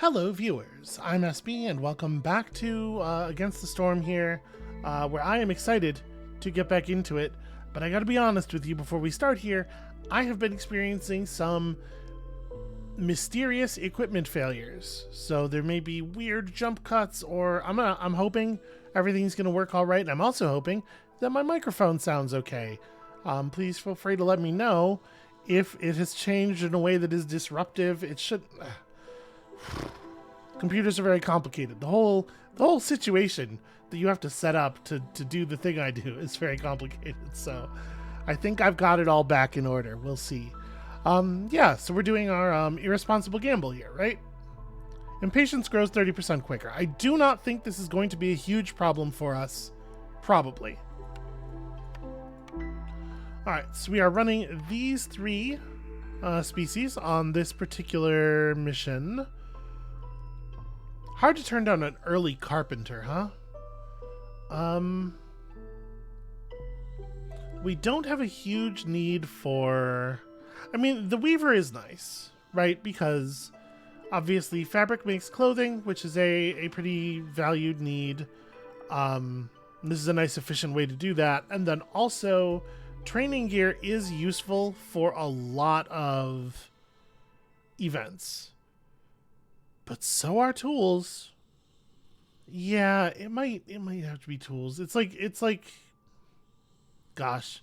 Hello, viewers. I'm SB, and welcome back to Against the Storm here, where I am excited to get back into it. But I gotta be honest with you before we start here, I have been experiencing some mysterious equipment failures. So there may be weird jump cuts, or I'm hoping everything's gonna work all right. And I'm also hoping that my microphone sounds okay. Please feel free to let me know if it has changed in a way that is disruptive. It should. Computers are very complicated. The whole situation that you have to set up to do the thing I do is very complicated. So I think I've got it all back in order. We'll see. Yeah, so we're doing our irresponsible gamble here, right? Impatience grows 30% quicker. I do not think this is going to be a huge problem for us. Probably. Alright, so we are running these three species on this particular mission. Hard to turn down an early carpenter, huh? We don't have a huge need for... I mean, the weaver is nice, right? Because obviously fabric makes clothing, which is a pretty valued need. This is a nice, efficient way to do that. And then also, training gear is useful for a lot of events. But so are tools. Yeah, it might have to be tools. It's like gosh.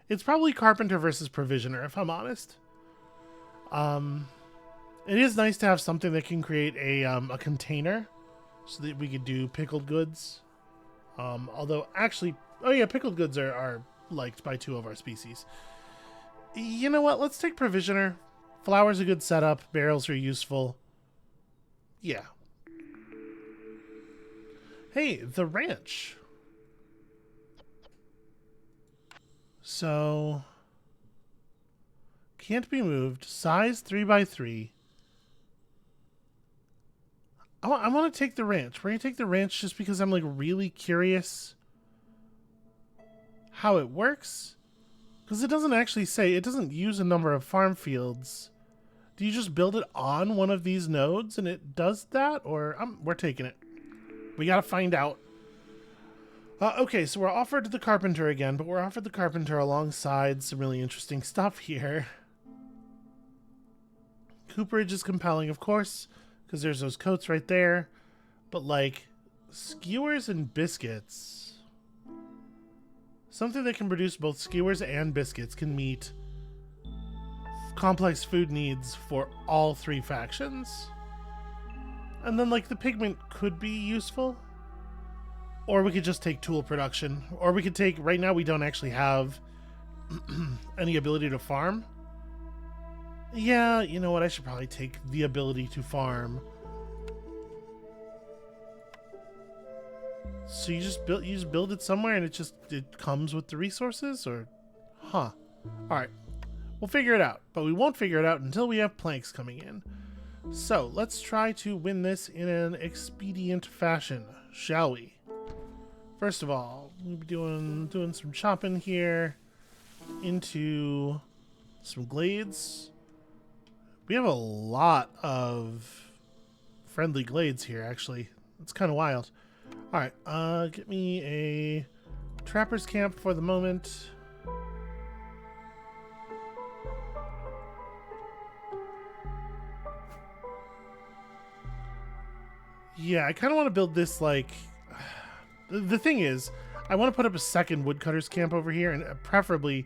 It's probably carpenter versus provisioner, if I'm honest. It is nice to have something that can create a container so that we could do pickled goods. Although actually, oh yeah, pickled goods are liked by two of our species. You know what? Let's take provisioner. Flour's a good setup. Barrels are useful. Yeah. Hey, the ranch. So, can't be moved. Size 3x3. I want to take the ranch. We're going to take the ranch just because I'm like really curious how it works. Because it doesn't actually say, it doesn't use a number of farm fields. Do you just build it on one of these nodes and it does that? Or we're taking it. We gotta find out. Okay, so we're offered the carpenter again, but we're offered the carpenter alongside some really interesting stuff here. Cooperage is compelling, of course, because there's those coats right there. But like, skewers and biscuits. Something that can produce both skewers and biscuits can meet complex food needs for all three factions. And then like the pigment could be useful. Or we could just take tool production. Or we could take, right now we don't actually have any ability to farm. Yeah, you know what, I should probably take the ability to farm. So you just build it somewhere and it comes with the resources, or huh. Alright. We'll figure it out, but we won't figure it out until we have planks coming in. So, let's try to win this in an expedient fashion, shall we? First of all, we'll be doing some chopping here into some glades. We have a lot of friendly glades here, actually. It's kind of wild. Alright, get me a trapper's camp for the moment. Yeah, I kind of want to build this, like... The thing is, I want to put up a second woodcutter's camp over here, and preferably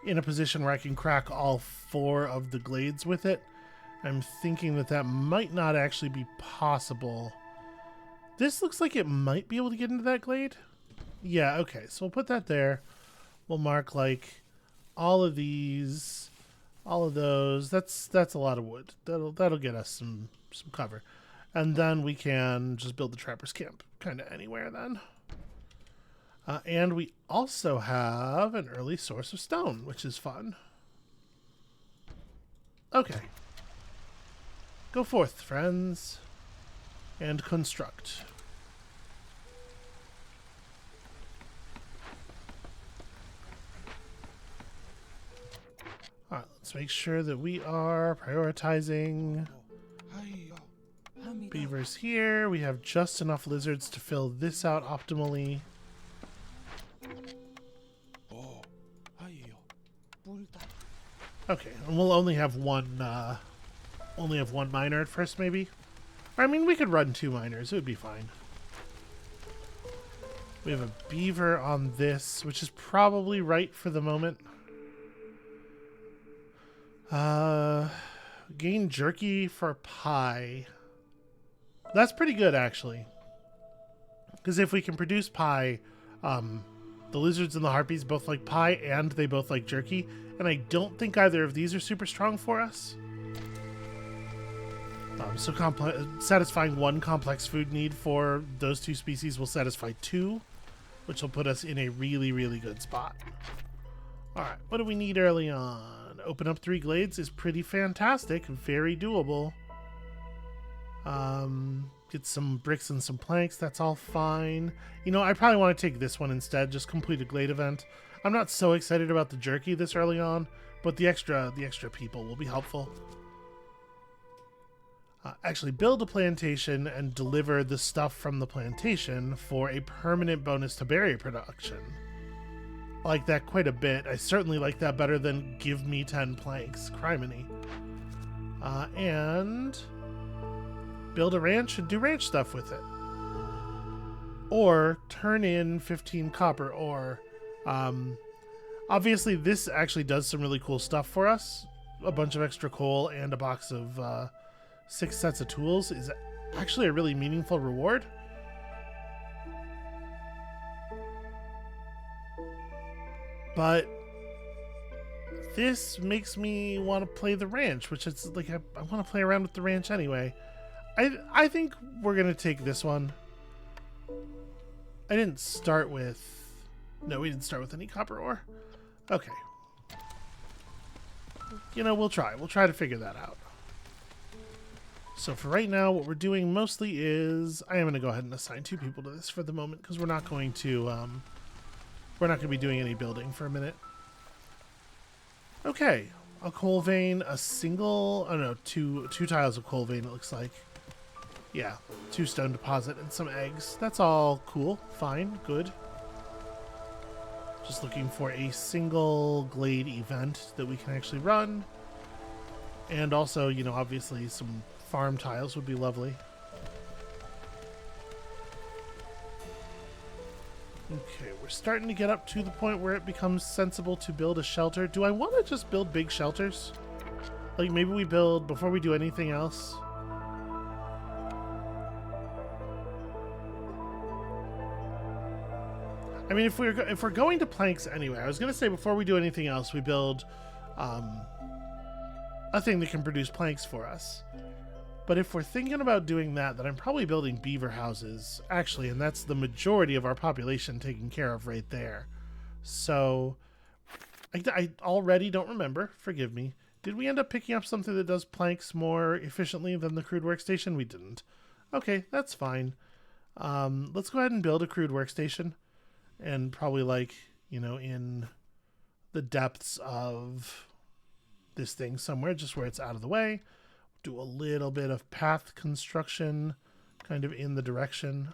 in a position where I can crack all four of the glades with it. I'm thinking that might not actually be possible. This looks like it might be able to get into that glade. Yeah, okay, so we'll put that there. We'll mark, like, all of these, all of those. That's a lot of wood. That'll get us some cover. And then we can just build the trapper's camp kind of anywhere then. And we also have an early source of stone, which is fun. Okay. Go forth, friends, and construct. Alright, let's make sure that we are prioritizing beavers here. We have just enough lizards to fill this out optimally. Okay, and we'll only have one miner at first, maybe. Or, I mean, we could run 2 miners. It would be fine. We have a beaver on this, which is probably right for the moment. Gain jerky for pie. That's pretty good, actually. Because if we can produce pie, the lizards and the harpies both like pie and they both like jerky. And I don't think either of these are super strong for us. So satisfying 1 complex food need for those 2 species will satisfy 2, which will put us in a really, really good spot. Alright, what do we need early on? Open up 3 glades is pretty fantastic, very doable. Get some bricks and some planks, that's all fine. You know, I probably want to take this one instead, just complete a glade event. I'm not so excited about the jerky this early on, but the extra people will be helpful. Actually, build a plantation and deliver the stuff from the plantation for a permanent bonus to berry production. I like that quite a bit. I certainly like that better than give me 10 planks. Criminy. And build a ranch and do ranch stuff with it. Or turn in 15 copper ore. Obviously, this actually does some really cool stuff for us. A bunch of extra coal and a box of 6 sets of tools is actually a really meaningful reward. But this makes me want to play the ranch, which is like I want to play around with the ranch anyway. I think we're gonna take this one. I didn't start with... No, we didn't start with any copper ore. Okay. You know, we'll try. We'll try to figure that out. So for right now, what we're doing mostly is... I am going to go ahead and assign 2 people to this for the moment, because we're not going to... we're not going to be doing any building for a minute. Okay. A coal vein, a single... Oh no, two tiles of coal vein, it looks like. Yeah. 2 stone deposit and some eggs. That's all cool. Fine. Good. Just looking for a single glade event that we can actually run. And also, you know, obviously some farm tiles would be lovely. Okay, we're starting to get up to the point where it becomes sensible to build a shelter. Do I want to just build big shelters? Like maybe we build before we do anything else? I mean, if we're going to planks anyway, I was gonna say before we do anything else, we build a thing that can produce planks for us. But if we're thinking about doing that, then I'm probably building beaver houses, actually, and that's the majority of our population taken care of right there. So I already don't remember. Forgive me. Did we end up picking up something that does planks more efficiently than the crude workstation? We didn't. Okay, that's fine. Let's go ahead and build a crude workstation. And probably, like, you know, in the depths of this thing somewhere, just where it's out of the way. Do a little bit of path construction kind of in the direction.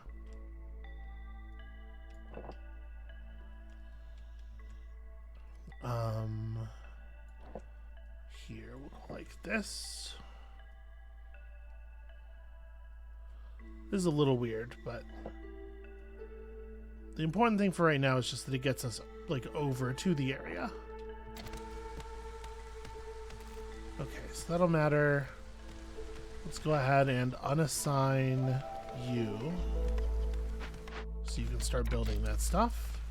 Here, we'll go like this. This is a little weird, but the important thing for right now is just that it gets us, like, over to the area. Okay, so that'll matter. Let's go ahead and unassign you so you can start building that stuff.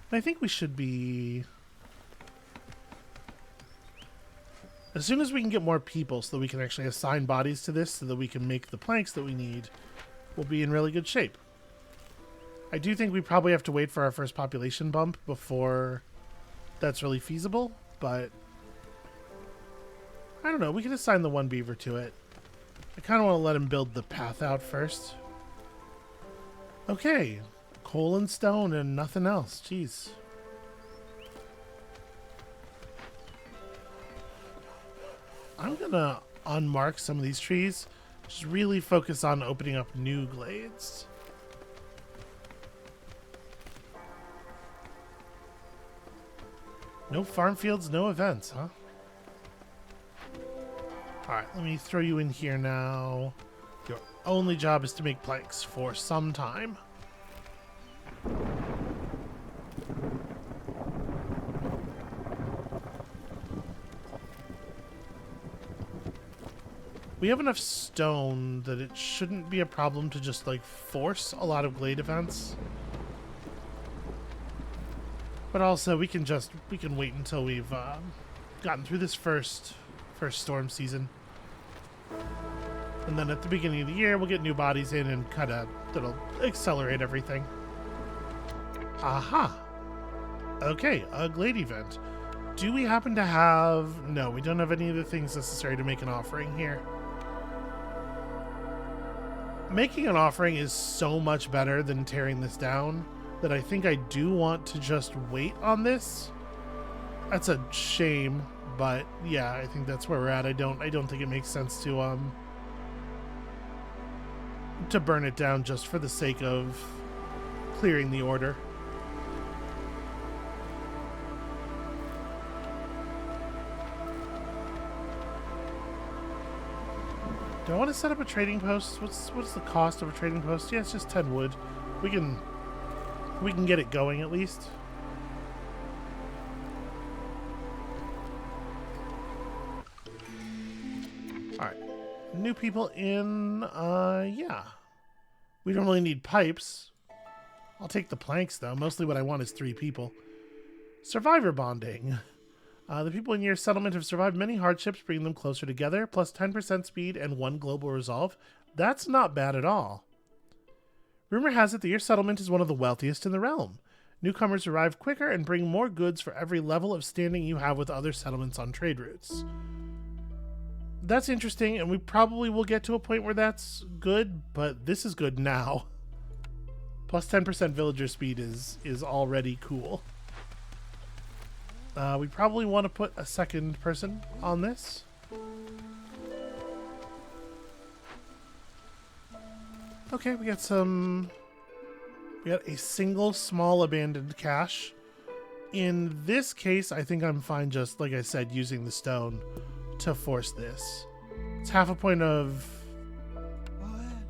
And I think we should be... As soon as we can get more people so that we can actually assign bodies to this so that we can make the planks that we need, we'll be in really good shape. I do think we probably have to wait for our first population bump before that's really feasible, but I don't know. We can assign the 1 beaver to it. I kind of want to let him build the path out first. Okay. Coal and stone and nothing else. Jeez. I I'm gonna unmark some of these trees. Just really focus on opening up new glades. No farm fields, no events, huh? Alright, let me throw you in here now. Your only job is to make planks for some time. We have enough stone that it shouldn't be a problem to just, like, force a lot of glade events. But also, we can wait until we've gotten through this first storm season. And then at the beginning of the year, we'll get new bodies in and that'll accelerate everything. Aha! Okay, a glade event. Do we happen to have... No, we don't have any of the things necessary to make an offering here. Making an offering is so much better than tearing this down that I think I do want to just wait on this. That's a shame, but yeah, I think that's where we're at. I don't think it makes sense to burn it down just for the sake of clearing the order. Do I want to set up a trading post? What's the cost of a trading post? Yeah, it's just 10 wood. We can get it going at least. Alright. New people in, yeah. We don't really need pipes. I'll take the planks though. Mostly what I want is 3 people. Survivor bonding. The people in your settlement have survived many hardships, bringing them closer together, plus 10% speed and 1 global resolve. That's not bad at all. Rumor has it that your settlement is one of the wealthiest in the realm. Newcomers arrive quicker and bring more goods for every level of standing you have with other settlements on trade routes. That's interesting, and we probably will get to a point where that's good, but this is good now. Plus 10% villager speed is already cool. We probably want to put a second person on this. Okay, we got a single small abandoned cache. In this case, I think I'm fine just, like I said, using the stone to force this. It's half a point of...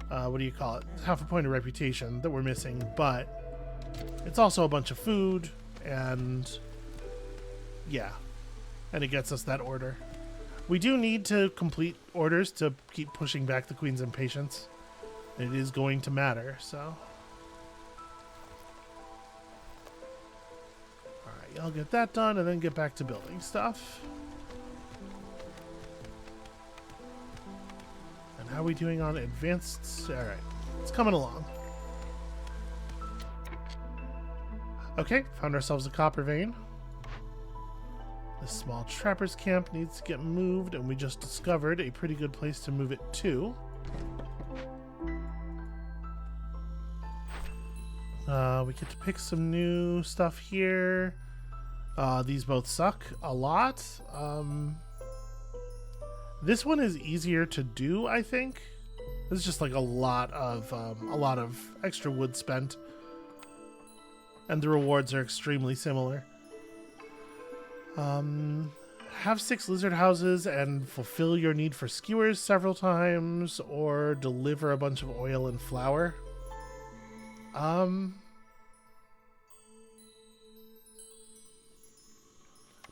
what do you call it? Half a point of reputation that we're missing, but it's also a bunch of food, and... yeah, and it gets us that order. We do need to complete orders to keep pushing back the Queen's impatience. It is going to matter, so... alright, I'll get that done and then get back to building stuff. And how are we doing on advanced... alright, it's coming along. Okay, found ourselves a copper vein. This small trapper's camp needs to get moved, and we just discovered a pretty good place to move it to. We get to pick some new stuff here. These both suck a lot. This one is easier to do, I think. This is just like a lot of extra wood spent, and the rewards are extremely similar. Have 6 lizard houses and fulfill your need for skewers several times, or deliver a bunch of oil and flour.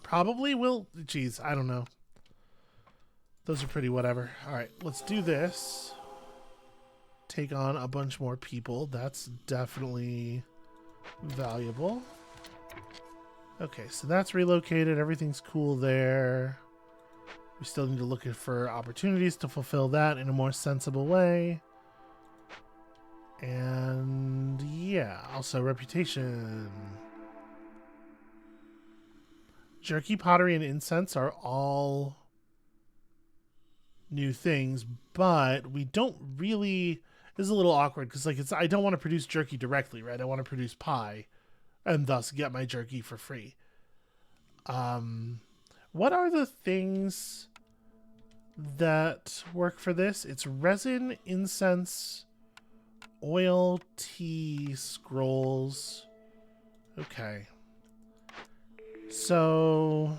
Probably will. Geez, I don't know. Those are pretty whatever. Alright, let's do this. Take on a bunch more people. That's definitely valuable. Okay, so that's relocated. Everything's cool there. We still need to look for opportunities to fulfill that in a more sensible way. And yeah, also reputation. Jerky, pottery, and incense are all new things, but we don't really... This is a little awkward because like I don't want to produce jerky directly, right? I want to produce pie and thus get my jerky for free. What are the things that work for this. It's resin, incense, oil, tea, scrolls. Okay. So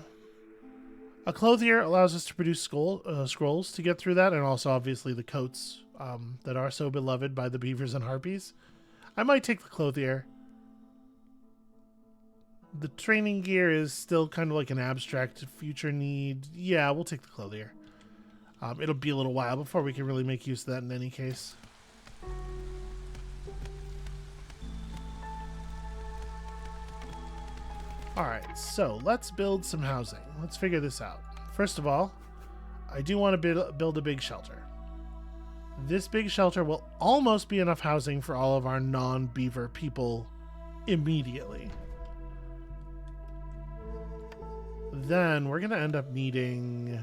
a clothier allows us to produce scrolls to get through that, and also obviously the coats that are so beloved by the beavers and harpies. I might take the clothier. The training gear is still kind of like an abstract future need. Yeah, we'll take the clothier. It'll be a little while before we can really make use of that in any case. Alright, so let's build some housing. Let's figure this out. First of all, I do want to build a big shelter. This big shelter will almost be enough housing for all of our non-beaver people immediately. Then we're going to end up needing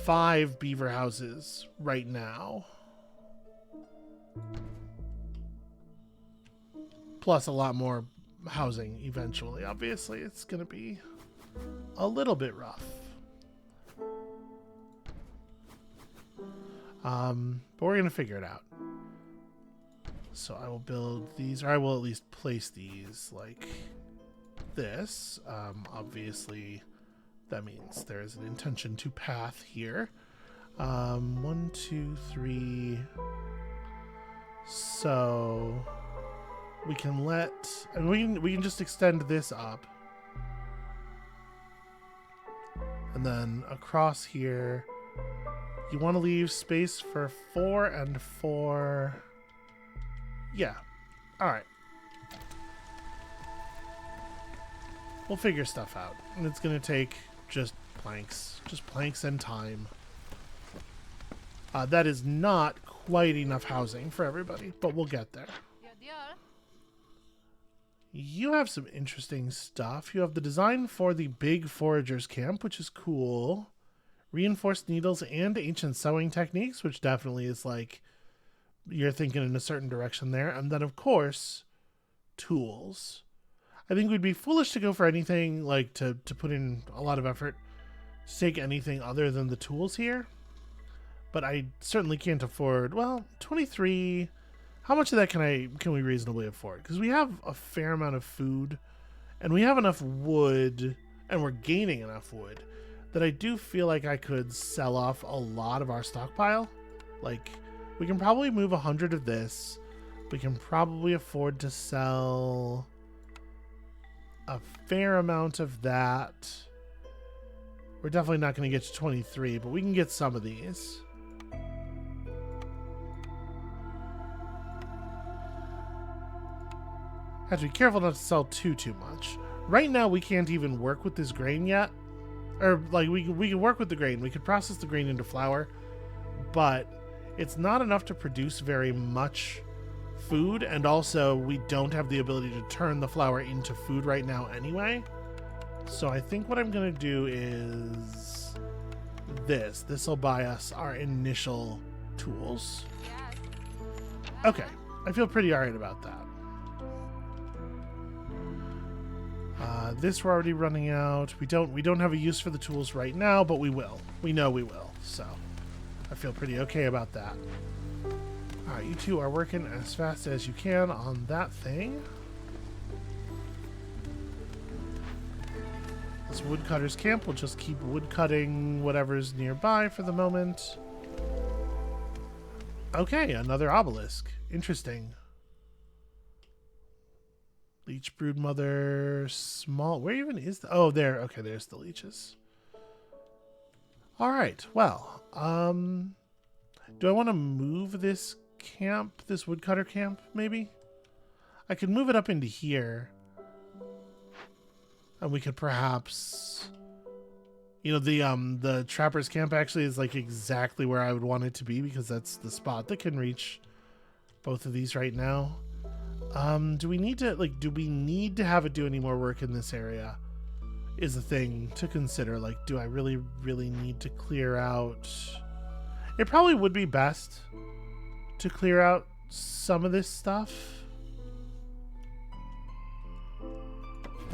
5 beaver houses right now. Plus a lot more housing eventually. Obviously, it's going to be a little bit rough. But we're going to figure it out. So I will build these, or I will at least place these like this. Obviously, that means there is an intention to path here. 1, 2, 3. So we can we can just extend this up, and then across here, you want to leave space for 4 and 4. Yeah. All right. We'll figure stuff out, and it's gonna take just planks and time. That is not quite enough housing for everybody, but we'll get there. You have some interesting stuff. You have the design for the big foragers camp, which is cool. Reinforced needles and ancient sewing techniques, which definitely is like you're thinking in a certain direction there. And then, of course, tools. I think we'd be foolish to go for anything like to put in a lot of effort to take anything other than the tools here. But I certainly can't afford, well, 23. How much of that can we reasonably afford? Because we have a fair amount of food, and we have enough wood, and we're gaining enough wood, that I do feel like I could sell off a lot of our stockpile. Like, we can probably move 100 of this. We can probably afford to sell a fair amount of that. We're definitely not going to get to 23, but we can get some of these. Have to be careful not to sell too much. Right now, we can't even work with this grain yet. Or, like, we can work with the grain. We could process the grain into flour. But it's not enough to produce very much food. And also, we don't have the ability to turn the flour into food right now anyway. So I think what I'm going to do is this. This will buy us our initial tools. Okay. I feel pretty alright about that. This we're already running out. We don't have a use for the tools right now, but we will. We know we will. So I feel pretty okay about that. Alright, you two are working as fast as you can on that thing. This woodcutter's camp will just keep woodcutting whatever's nearby for the moment. Okay, another obelisk. Interesting. Leech broodmother, small. Where even is the? Oh, there. Okay, there's the leeches. All right. Well, do I want to move this camp, this woodcutter camp? Maybe I could move it up into here, and we could perhaps, the trapper's camp actually is like exactly where I would want it to be because that's the spot that can reach both of these right now. Do we need to have it do any more work in this area is a thing to consider. Like, do I really need to clear out? It probably would be best to clear out some of this stuff.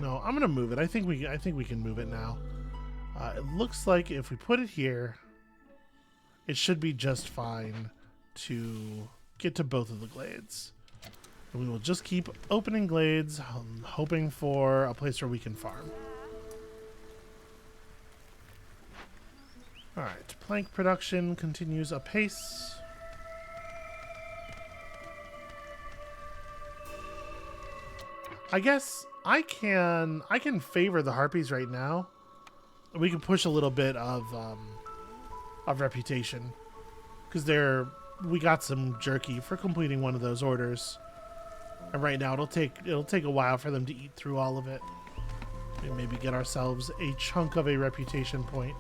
No, I'm gonna move it. I think we can move it now. it looks like if we put it here, it should be just fine to get to both of the glades. And we will just keep opening glades, hoping for a place where we can farm. Alright, plank production continues apace. I guess I can favor the harpies right now. We can push a little bit of reputation, because we got some jerky for completing one of those orders, and right now it'll take a while for them to eat through all of it. And maybe get ourselves a chunk of a reputation point,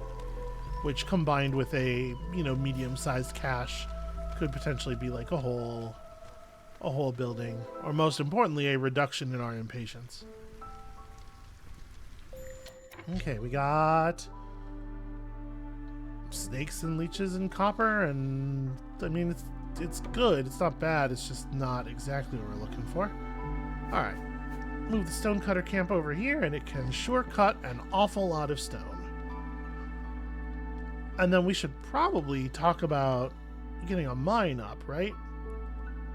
which combined with a medium-sized cache could potentially be like a whole building, or most importantly, a reduction in our impatience. Okay, we got snakes and leeches and copper, and I mean it's good. It's not bad. It's just not exactly what we're looking for. All right, move the stonecutter camp over here, and it can sure cut an awful lot of stone. And then we should probably talk about getting a mine up, right?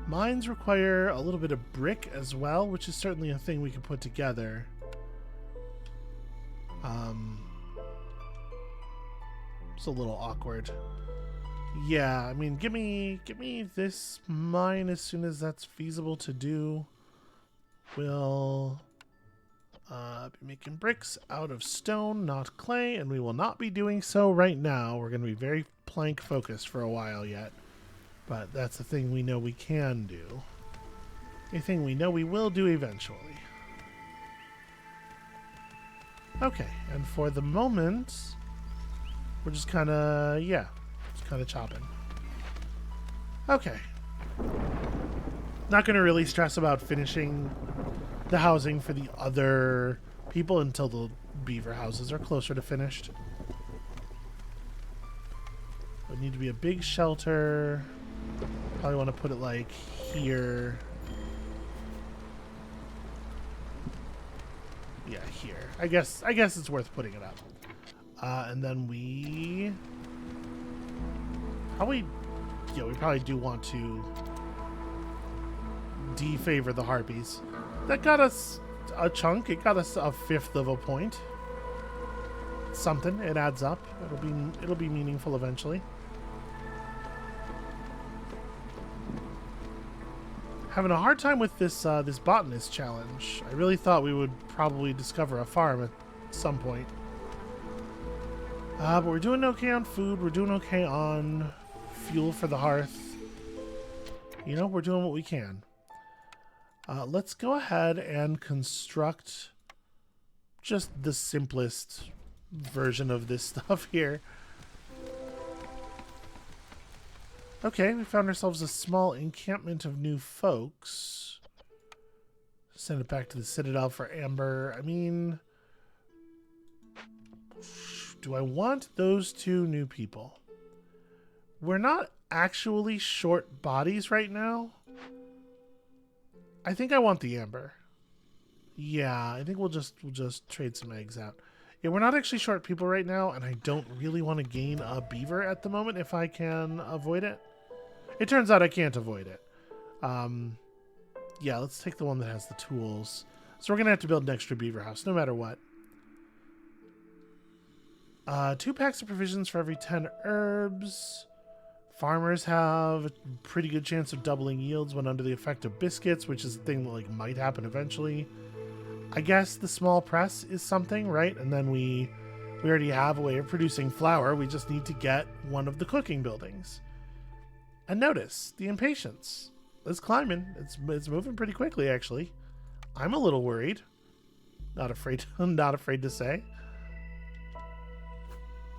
Mines require a little bit of brick as well, which is certainly a thing we can put together. It's a little awkward. Yeah, I mean, give me this mine as soon as that's feasible to do. We'll be making bricks out of stone, not clay, and we will not be doing so right now. We're going to be very plank focused for a while yet. But that's the thing we know we can do. A thing we know we will do eventually. Okay, and for the moment, we're just kind of, chopping. Okay. Not going to really stress about finishing the housing for the other people until the beaver houses are closer to finished. Would need to be a big shelter. Probably want to put it like here. Yeah, here. I guess it's worth putting it up. And then we probably do want to defavor the harpies. That got us a chunk. It got us a fifth of a point. Something. It adds up. It'll be meaningful eventually. Having a hard time with this this botanist challenge. I really thought we would probably discover a farm at some point. But we're doing okay on food. We're doing okay on fuel for the hearth. We're doing what we can. Let's go ahead and construct just the simplest version of this stuff here. Okay, we found ourselves a small encampment of new folks. Send it back to the Citadel for Amber. I mean, do I want those two new people? We're not actually short bodies right now. I think I want the Amber. Yeah, I think we'll just trade some eggs out. Yeah, we're not actually short people right now, and I don't really want to gain a beaver at the moment if I can avoid it. It turns out I can't avoid it. Yeah, let's take the one that has the tools. So we're going to have to build an extra beaver house, no matter what. 2 packs of provisions for every 10 herbs. Farmers have a pretty good chance of doubling yields when under the effect of biscuits, which is a thing that might happen eventually. I guess the small press is something, right? And then we already have a way of producing flour. We just need to get one of the cooking buildings. And notice the impatience is climbing. It's moving pretty quickly, actually. I'm a little worried. Not afraid to say.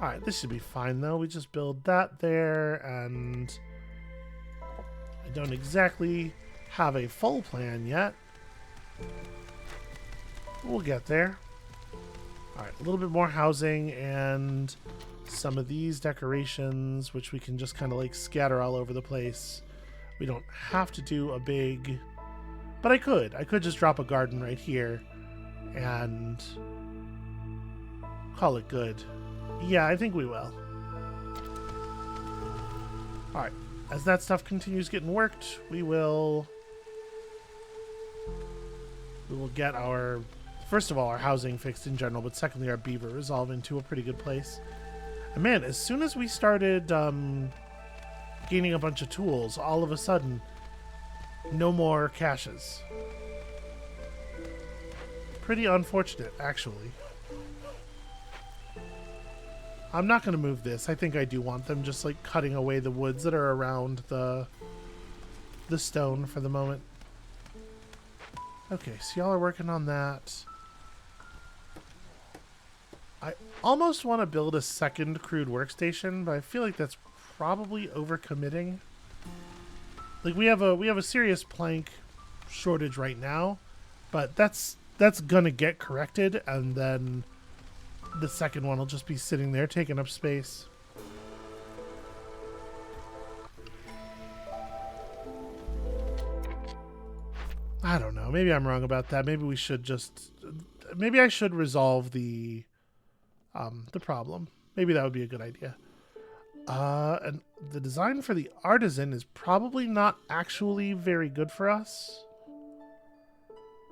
All right, this should be fine though. We just build that there, and I don't exactly have a full plan yet. We'll get there. All right, a little bit more housing and some of these decorations, which we can just kind of scatter all over the place. We don't have to do a big, but I could just drop a garden right here and call it good. Yeah, I think we will. Alright. As that stuff continues getting worked, we will get our, first of all, our housing fixed in general, but secondly, our beaver resolve into a pretty good place. And man, as soon as we started gaining a bunch of tools, all of a sudden, no more caches. Pretty unfortunate, actually. I'm not going to move this. I think I do want them just like cutting away the woods that are around the stone for the moment. Okay, so y'all are working on that. I almost want to build a second crude workstation, but I feel like that's probably overcommitting. Like we have a serious plank shortage right now, but that's gonna get corrected, and then the second one will just be sitting there taking up space. I don't know. Maybe I'm wrong about that. Maybe we should just... Maybe I should resolve the problem. Maybe that would be a good idea. And the design for the artisan is probably not actually very good for us.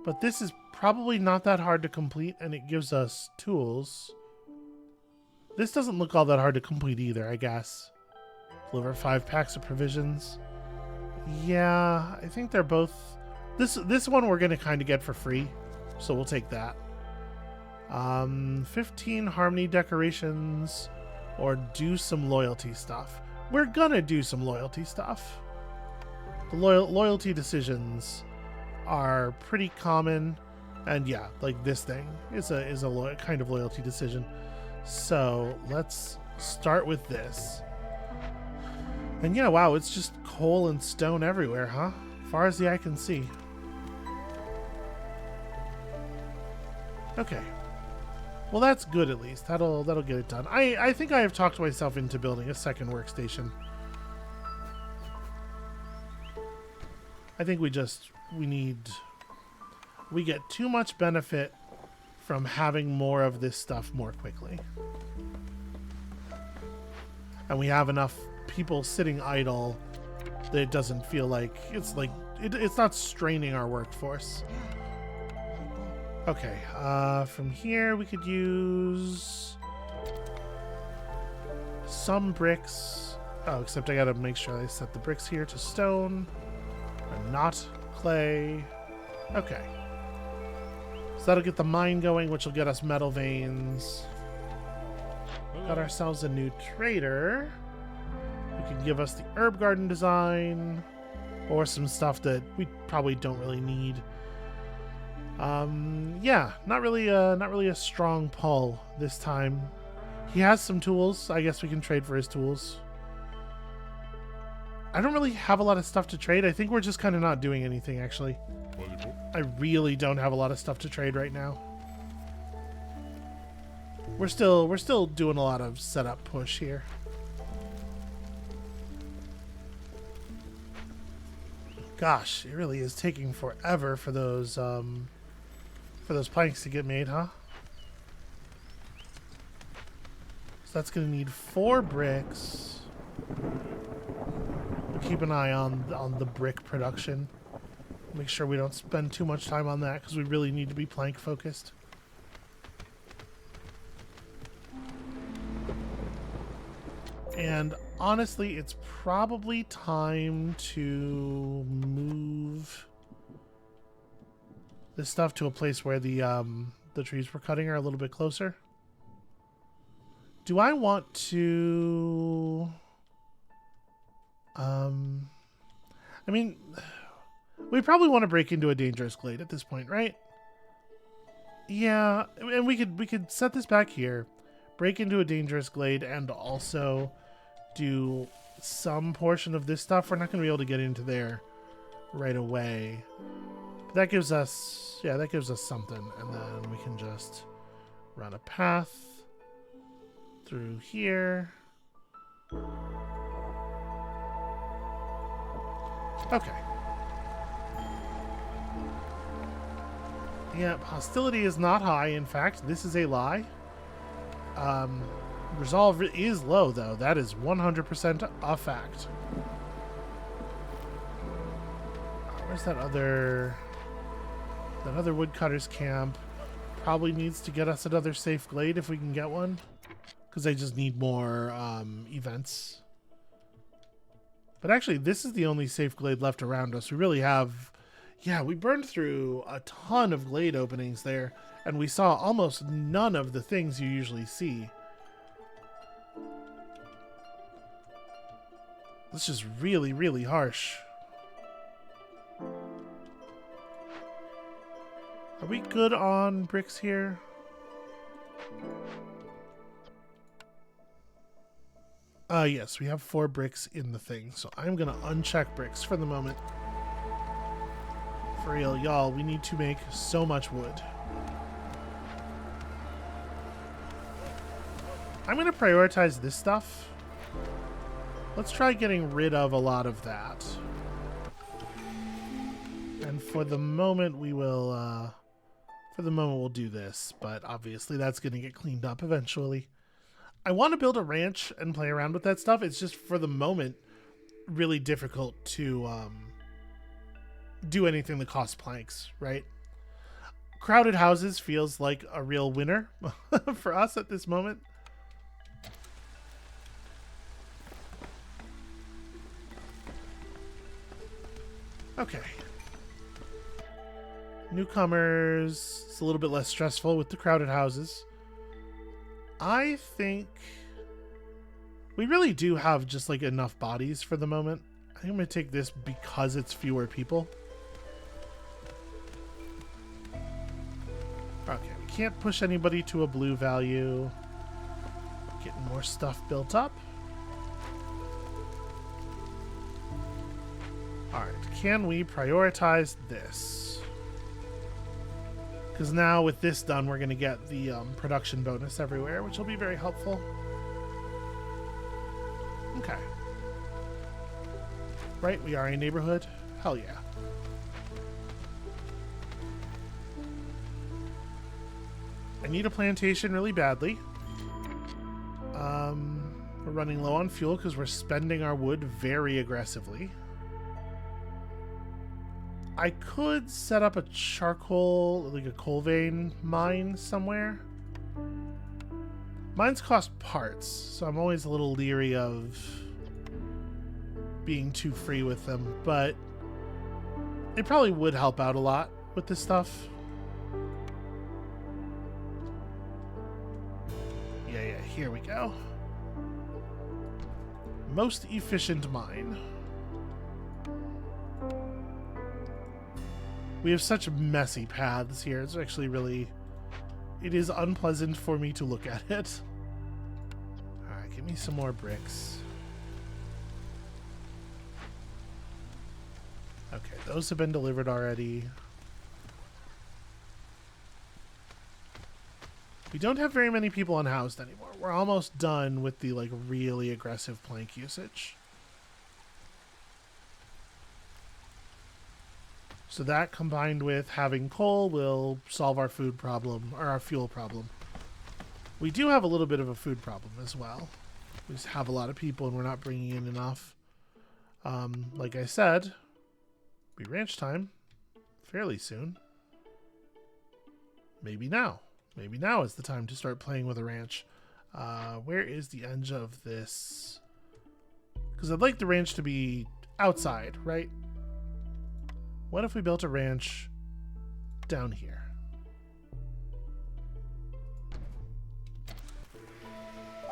But this is probably not that hard to complete, and it gives us tools. This doesn't look all that hard to complete either, I guess. Deliver 5 packs of provisions. Yeah, I think they're both... This one we're going to kind of get for free, so we'll take that. 15 harmony decorations, or do some loyalty stuff. We're going to do some loyalty stuff. The loyalty decisions are pretty common, and yeah, like this thing is a kind of loyalty decision. So let's start with this. And yeah, wow, it's just coal and stone everywhere, huh? Far as the eye can see. Okay. Well, that's good at least. That'll get it done. I think I have talked myself into building a second workstation. I think we get too much benefit from having more of this stuff more quickly. And we have enough people sitting idle that it doesn't feel like it's not straining our workforce. Okay, from here we could use some bricks. Oh, except I gotta make sure I set the bricks here to stone and not clay. Okay. So that'll get the mine going, which will get us metal veins. Got ourselves a new trader who can give us the herb garden design or some stuff that we probably don't really need. Yeah, not really a strong pull this time. He has some tools. I guess we can trade for his tools. I don't really have a lot of stuff to trade. I think we're just kind of not doing anything, actually. I really don't have a lot of stuff to trade right now. We're still doing a lot of setup push here. Gosh, it really is taking forever for those planks to get made, huh? So that's gonna need 4 bricks. We'll keep an eye on the brick production. Make sure we don't spend too much time on that because we really need to be plank focused. And honestly, it's probably time to move this stuff to a place where the trees we're cutting are a little bit closer. Do I want to... I mean, we probably want to break into a dangerous glade at this point, right? Yeah, and we could set this back here, break into a dangerous glade, and also do some portion of this stuff. We're not going to be able to get into there right away. But that gives us, yeah, that gives us something, and then we can just run a path through here. Okay. Yep, hostility is not high. In fact, this is a lie. Resolve is low, though. That is 100% a fact. Where's that other woodcutter's camp? Probably needs to get us another safe glade if we can get one, because they just need more events. But actually, this is the only safe glade left around us. We really have... Yeah, we burned through a ton of glade openings there, and we saw almost none of the things you usually see. This is really, really harsh. Are we good on bricks here? Yes, we have 4 bricks in the thing, so I'm gonna uncheck bricks for the moment. For real, y'all, we need to make so much wood. I'm gonna prioritize this stuff. Let's try getting rid of a lot of that. And for the moment, we will, we'll do this, but obviously that's gonna get cleaned up eventually. I want to build a ranch and play around with that stuff. It's just, for the moment, really difficult to do anything that costs planks, right? Crowded houses feels like a real winner for us at this moment. Okay. Newcomers, it's a little bit less stressful with the crowded houses. I think we really do have just like enough bodies for the moment. I think I'm going to take this because it's fewer people. Okay, we can't push anybody to a blue value. Getting more stuff built up. Alright, can we prioritize this? Because now with this done, we're going to get the production bonus everywhere, which will be very helpful. Okay. Right, we are a neighborhood. Hell yeah. I need a plantation really badly. We're running low on fuel because we're spending our wood very aggressively. I could set up a charcoal, like a coal vein mine somewhere. Mines cost parts, so I'm always a little leery of being too free with them, but it probably would help out a lot with this stuff. Yeah, here we go. Most efficient mine. We have such messy paths here. It's actually really... It is unpleasant for me to look at it. Alright, give me some more bricks. Okay, those have been delivered already. We don't have very many people unhoused anymore. We're almost done with the, like, really aggressive plank usage. So that, combined with having coal, will solve our food problem, or our fuel problem. We do have a little bit of a food problem as well. We just have a lot of people and we're not bringing in enough. Like I said, it'll be ranch time fairly soon. Maybe now. Maybe now is the time to start playing with a ranch. Where is the edge of this? Because I'd like the ranch to be outside, right? What if we built a ranch down here?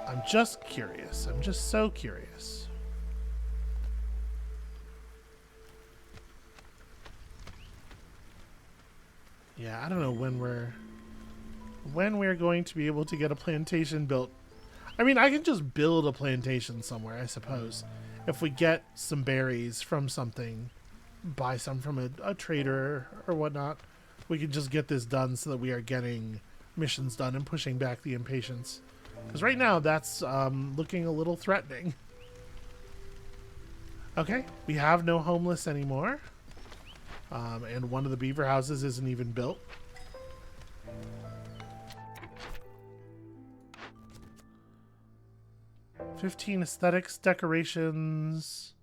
I'm just curious. I'm just so curious. Yeah, I don't know when we're going to be able to get a plantation built. I mean, I can just build a plantation somewhere, I suppose. If we get some berries from something, buy some from a trader or whatnot, we can just get this done so that we are getting missions done and pushing back the impatience. Because right now, that's looking a little threatening. Okay, we have no homeless anymore. And one of the beaver houses isn't even built. 15 aesthetics, decorations.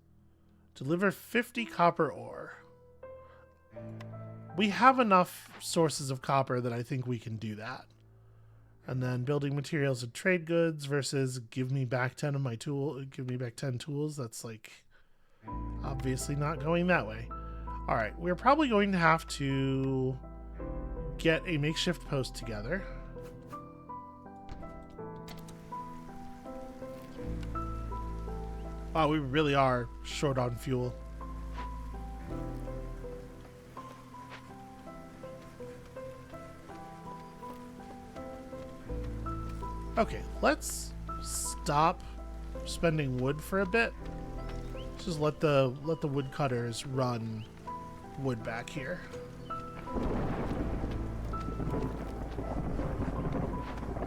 Deliver 50 copper ore. We have enough sources of copper that I think we can do that. And then building materials and trade goods versus give me back 10 of my tool. Give me back 10 tools. That's like obviously not going that way. All right, we're probably going to have to get a makeshift post together. Wow, we really are short on fuel. Okay, let's stop spending wood for a bit. Just let the woodcutters run wood back here.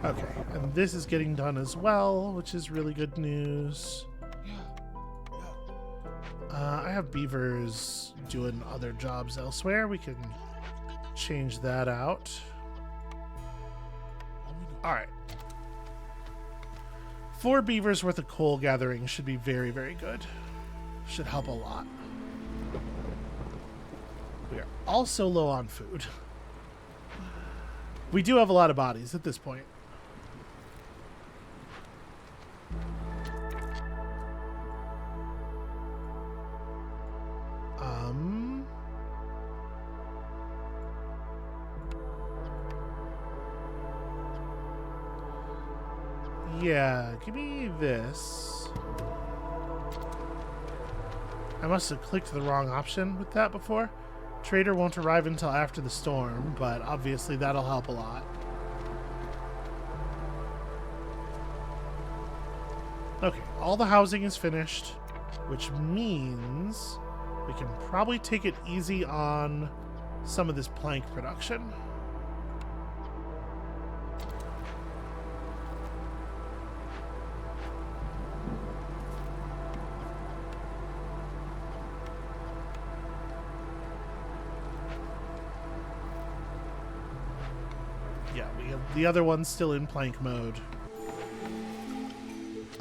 Okay, and this is getting done as well, which is really good news. I have beavers doing other jobs elsewhere. We can change that out. All right. 4 beavers worth of coal gathering should be very, very good. Should help a lot. We are also low on food. We do have a lot of bodies at this point. Yeah, give me this. I must have clicked the wrong option with that before. Trader won't arrive until after the storm, but obviously that'll help a lot. Okay, all the housing is finished, which means we can probably take it easy on some of this plank production. Yeah, we have the other one's still in plank mode.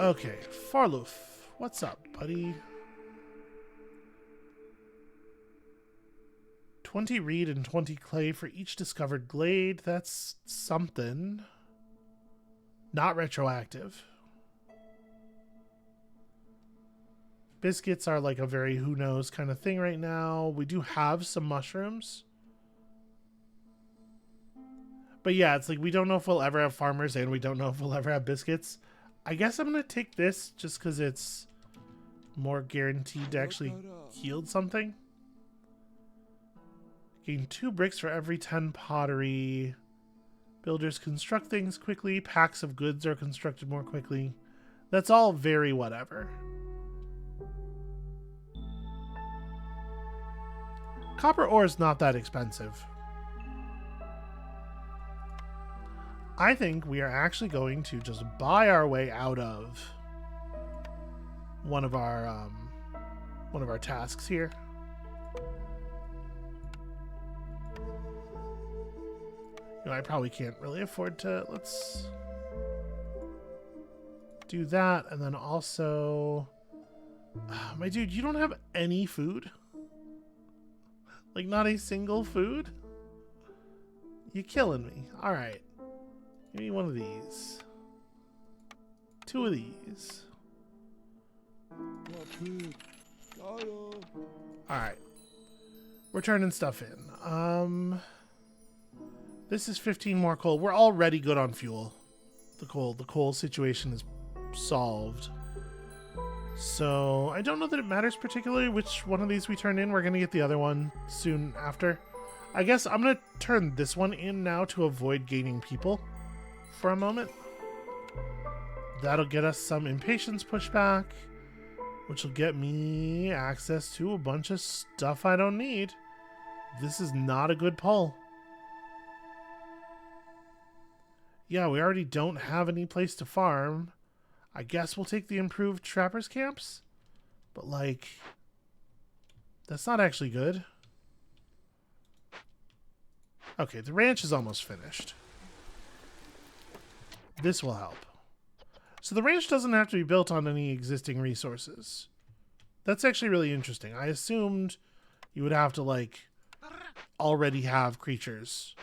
Okay, Farloof, what's up, buddy? 20 reed and 20 clay for each discovered glade. That's something. Not retroactive. Biscuits are like a very who knows kind of thing right now. We do have some mushrooms. But yeah, it's like we don't know if we'll ever have farmers and we don't know if we'll ever have biscuits. I guess I'm going to take this just because it's more guaranteed to actually yield something. Gain 2 bricks for every 10 pottery. Builders construct things quickly. Packs of goods are constructed more quickly. That's all very whatever. Copper ore is not that expensive. I think we are actually going to just buy our way out of one of our tasks here. You know, I probably can't really afford to. Let's do that, and then also, my dude, you don't have any food? Like, not a single food? You're killing me. All right. Give me one of these. 2 of these. Alright. We're turning stuff in. This is 15 more coal. We're already good on fuel. The coal situation is solved. So, I don't know that it matters particularly which one of these we turn in. We're going to get the other one soon after. I guess I'm going to turn this one in now to avoid gaining people for a moment. That'll get us some impatience pushback, which will get me access to a bunch of stuff I don't need. This is not a good pull. Yeah, we already don't have any place to farm. I guess we'll take the improved trappers camps, but like, that's not actually good. Okay, the ranch is almost finished. This will help. So the ranch doesn't have to be built on any existing resources. That's actually really interesting. I assumed you would have to, like, already have creatures.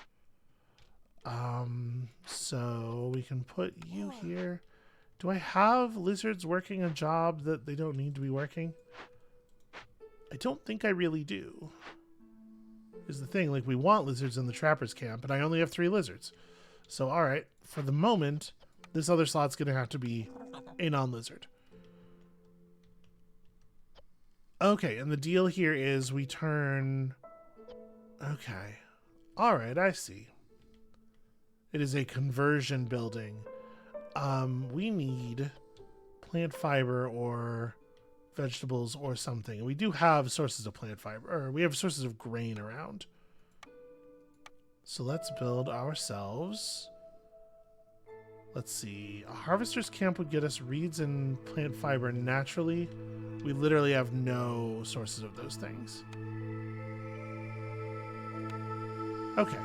So we can put you here. Do I have lizards working a job that they don't need to be working? I don't think I really do. Is the thing, like, we want lizards in the trapper's camp, and I only have 3 lizards. So, alright, for the moment, this other slot's going to have to be a non-lizard. Okay, and the deal here is we turn... Okay. Alright, I see. It is a conversion building. We need plant fiber or vegetables or something. We do have sources of plant fiber, or we have sources of grain around. So let's build ourselves... Let's see. A harvester's camp would get us reeds and plant fiber naturally. We literally have no sources of those things. Okay.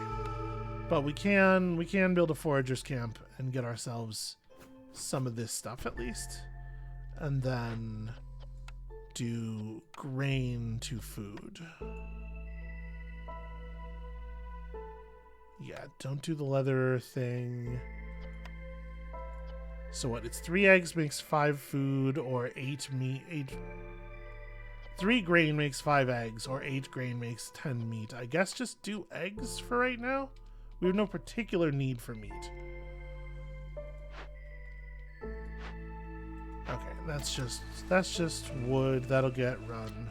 But we can build a forager's camp and get ourselves some of this stuff at least. And then do grain to food. Yeah, don't do the leather thing. So what? It's 3 eggs makes 5 food, or 8 meat. 3 grain makes 5 eggs, or 8 grain makes 10 meat. I guess just do eggs for right now. We have no particular need for meat. Okay, that's just wood. That'll get run.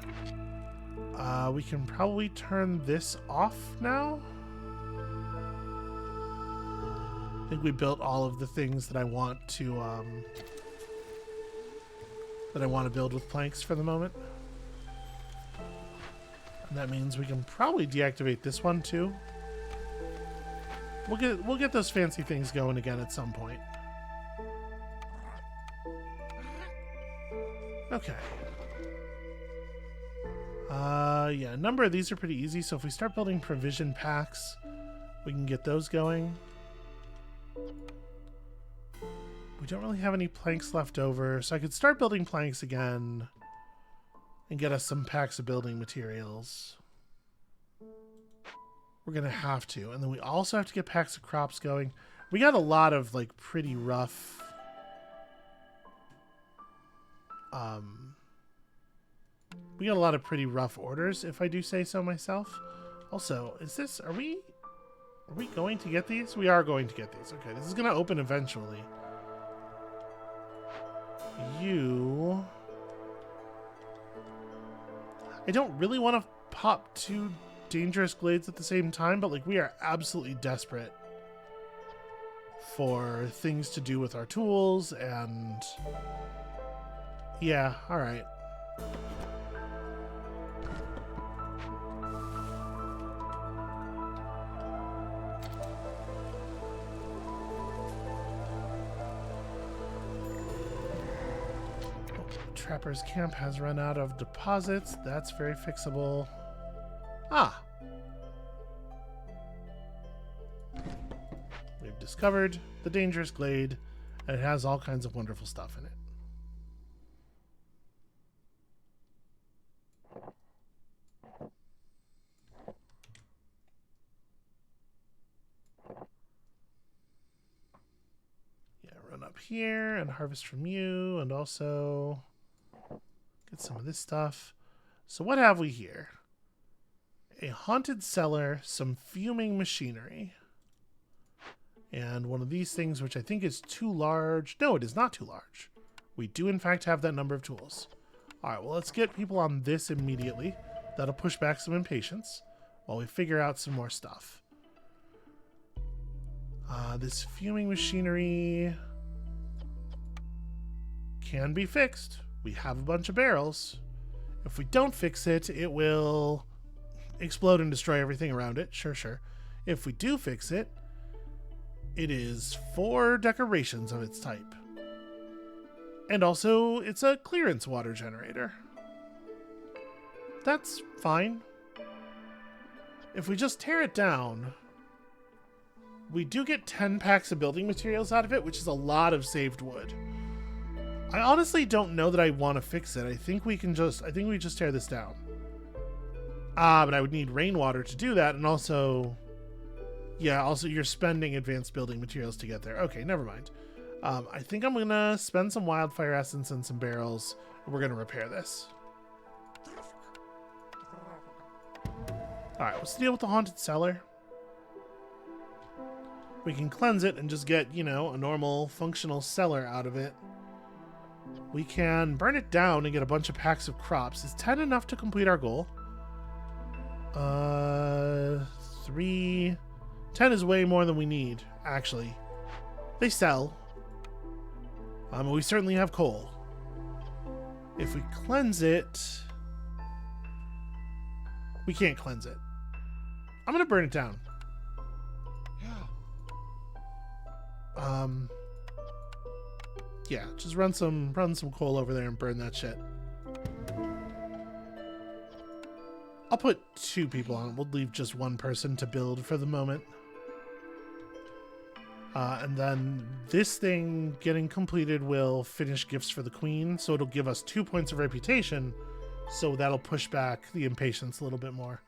We can probably turn this off now. I think we built all of the things that I want to build with planks for the moment. And that means we can probably deactivate this one too. We'll get those fancy things going again at some point. Okay. Yeah, a number of these are pretty easy, so if we start building provision packs, we can get those going. We don't really have any planks left over, so I could start building planks again and get us some packs of building materials. We're gonna have to, and then we also have to get packs of crops going. We got a lot of, like, pretty rough orders, if I do say so myself. Also, are we going to get these? We are going to get these. Okay, this is gonna open eventually. I don't really want to pop 2 dangerous glades at the same time, but, like, we are absolutely desperate for things to do with our tools, and yeah, all right. Trapper's camp has run out of deposits. That's very fixable. Ah! We've discovered the dangerous glade, and it has all kinds of wonderful stuff in it. Yeah, run up here and harvest from you, and also get some of this stuff. So what have we here? A haunted cellar, some fuming machinery, and one of these things, which I think is too large. No, it is not too large. We do, in fact, have that number of tools. All right, well, let's get people on this immediately. That'll push back some impatience while we figure out some more stuff. This fuming machinery can be fixed. We have a bunch of barrels. If we don't fix it, it will explode and destroy everything around it. Sure. If we do fix it, it is 4 decorations of its type. And also, it's a clearance water generator. That's fine. If we just tear it down, we do get 10 packs of building materials out of it, which is a lot of saved wood. I honestly don't know that I want to fix it. I think we just tear this down. But I would need rainwater to do that, and also, yeah, also you're spending advanced building materials to get there. Okay, never mind. I think I'm gonna spend some wildfire essence and some barrels, and we're gonna repair this. Alright, what's the deal with the haunted cellar? We can cleanse it and just get, you know, a normal functional cellar out of it. We can burn it down and get a bunch of packs of crops. Is 10 enough to complete our goal? 3. 10 is way more than we need, actually. They sell. We certainly have coal. If we cleanse it... We can't cleanse it. I'm gonna burn it down. Yeah, just run some coal over there and burn that shit. I'll put 2 people on it. We'll leave just 1 person to build for the moment. And then this thing getting completed will finish gifts for the queen, so it'll give us 2 points of reputation, so that'll push back the impatience a little bit more.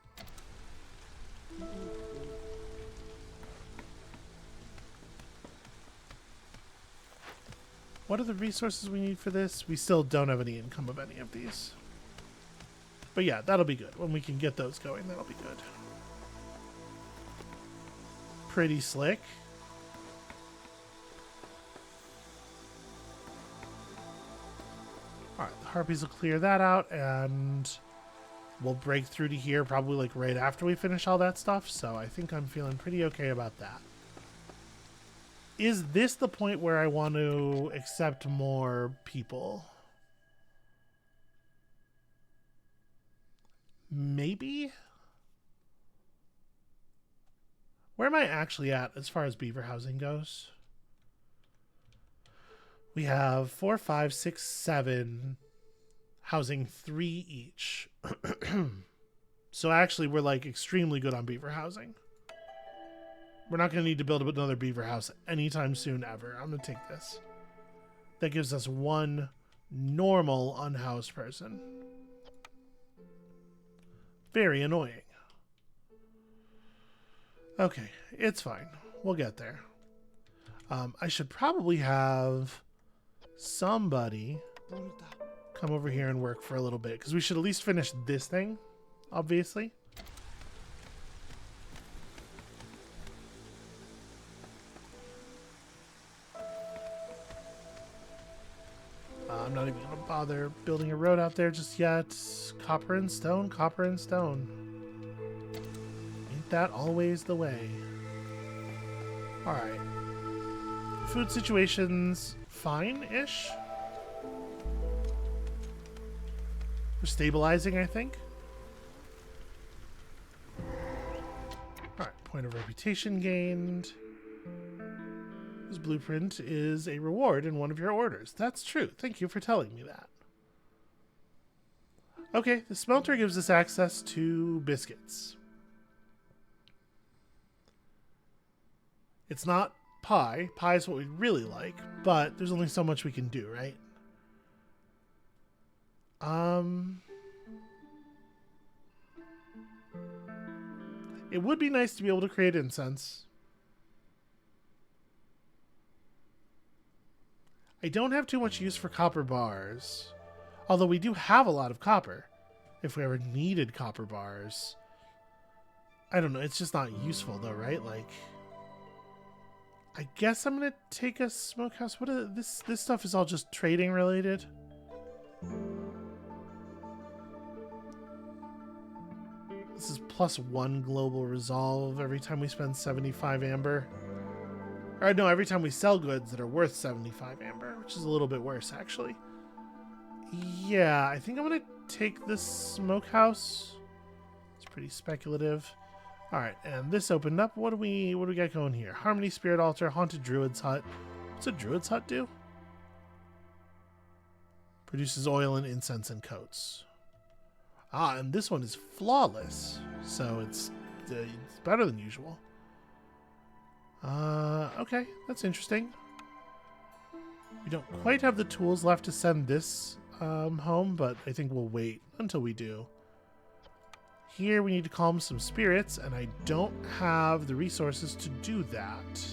What are the resources we need for this? We still don't have any income of any of these. But yeah, that'll be good. When we can get those going, that'll be good. Pretty slick. Alright, the harpies will clear that out, and we'll break through to here probably like right after we finish all that stuff, so I think I'm feeling pretty okay about that. Is this the point where I want to accept more people? Maybe? Where am I actually at as far as beaver housing goes? We have 4, 5, 6, 7 housing 3 each. So actually we're like extremely good on beaver housing. We're not going to need to build another beaver house anytime soon ever. I'm going to take this. That gives us 1 normal unhoused person. Very annoying. Okay, it's fine. We'll get there. I should probably have somebody come over here and work for a little bit, because we should at least finish this thing, obviously. I'm not even going to bother building a road out there just yet. Copper and stone, copper and stone. Ain't that always the way? Alright. Food situation's fine-ish. We're stabilizing, I think. Alright, point of reputation gained. This blueprint is a reward in one of your orders. That's true. Thank you for telling me that. Okay, the smelter gives us access to biscuits. It's not pie. Pie is what we'd really like, but there's only so much we can do, right? It would be nice to be able to create incense. I don't have too much use for copper bars, although we do have a lot of copper. If we ever needed copper bars, I don't know. It's just not useful though, right? Like, I guess I'm gonna take a smokehouse. What are this stuff is all just trading related. This is +1 global resolve every time we spend 75 amber. Or no, every time we sell goods that are worth 75 amber, which is a little bit worse, actually. Yeah, I think I'm going to take this smokehouse. It's pretty speculative. All right, and this opened up. What do we got going here? Harmony Spirit Altar, Haunted Druid's Hut. What's a Druid's Hut do? Produces oil and incense and coats. Ah, and this one is flawless, so it's better than usual. Okay, that's interesting. We don't quite have the tools left to send this home, but I think we'll wait until we do. Here we need to calm some spirits, and I don't have the resources to do that.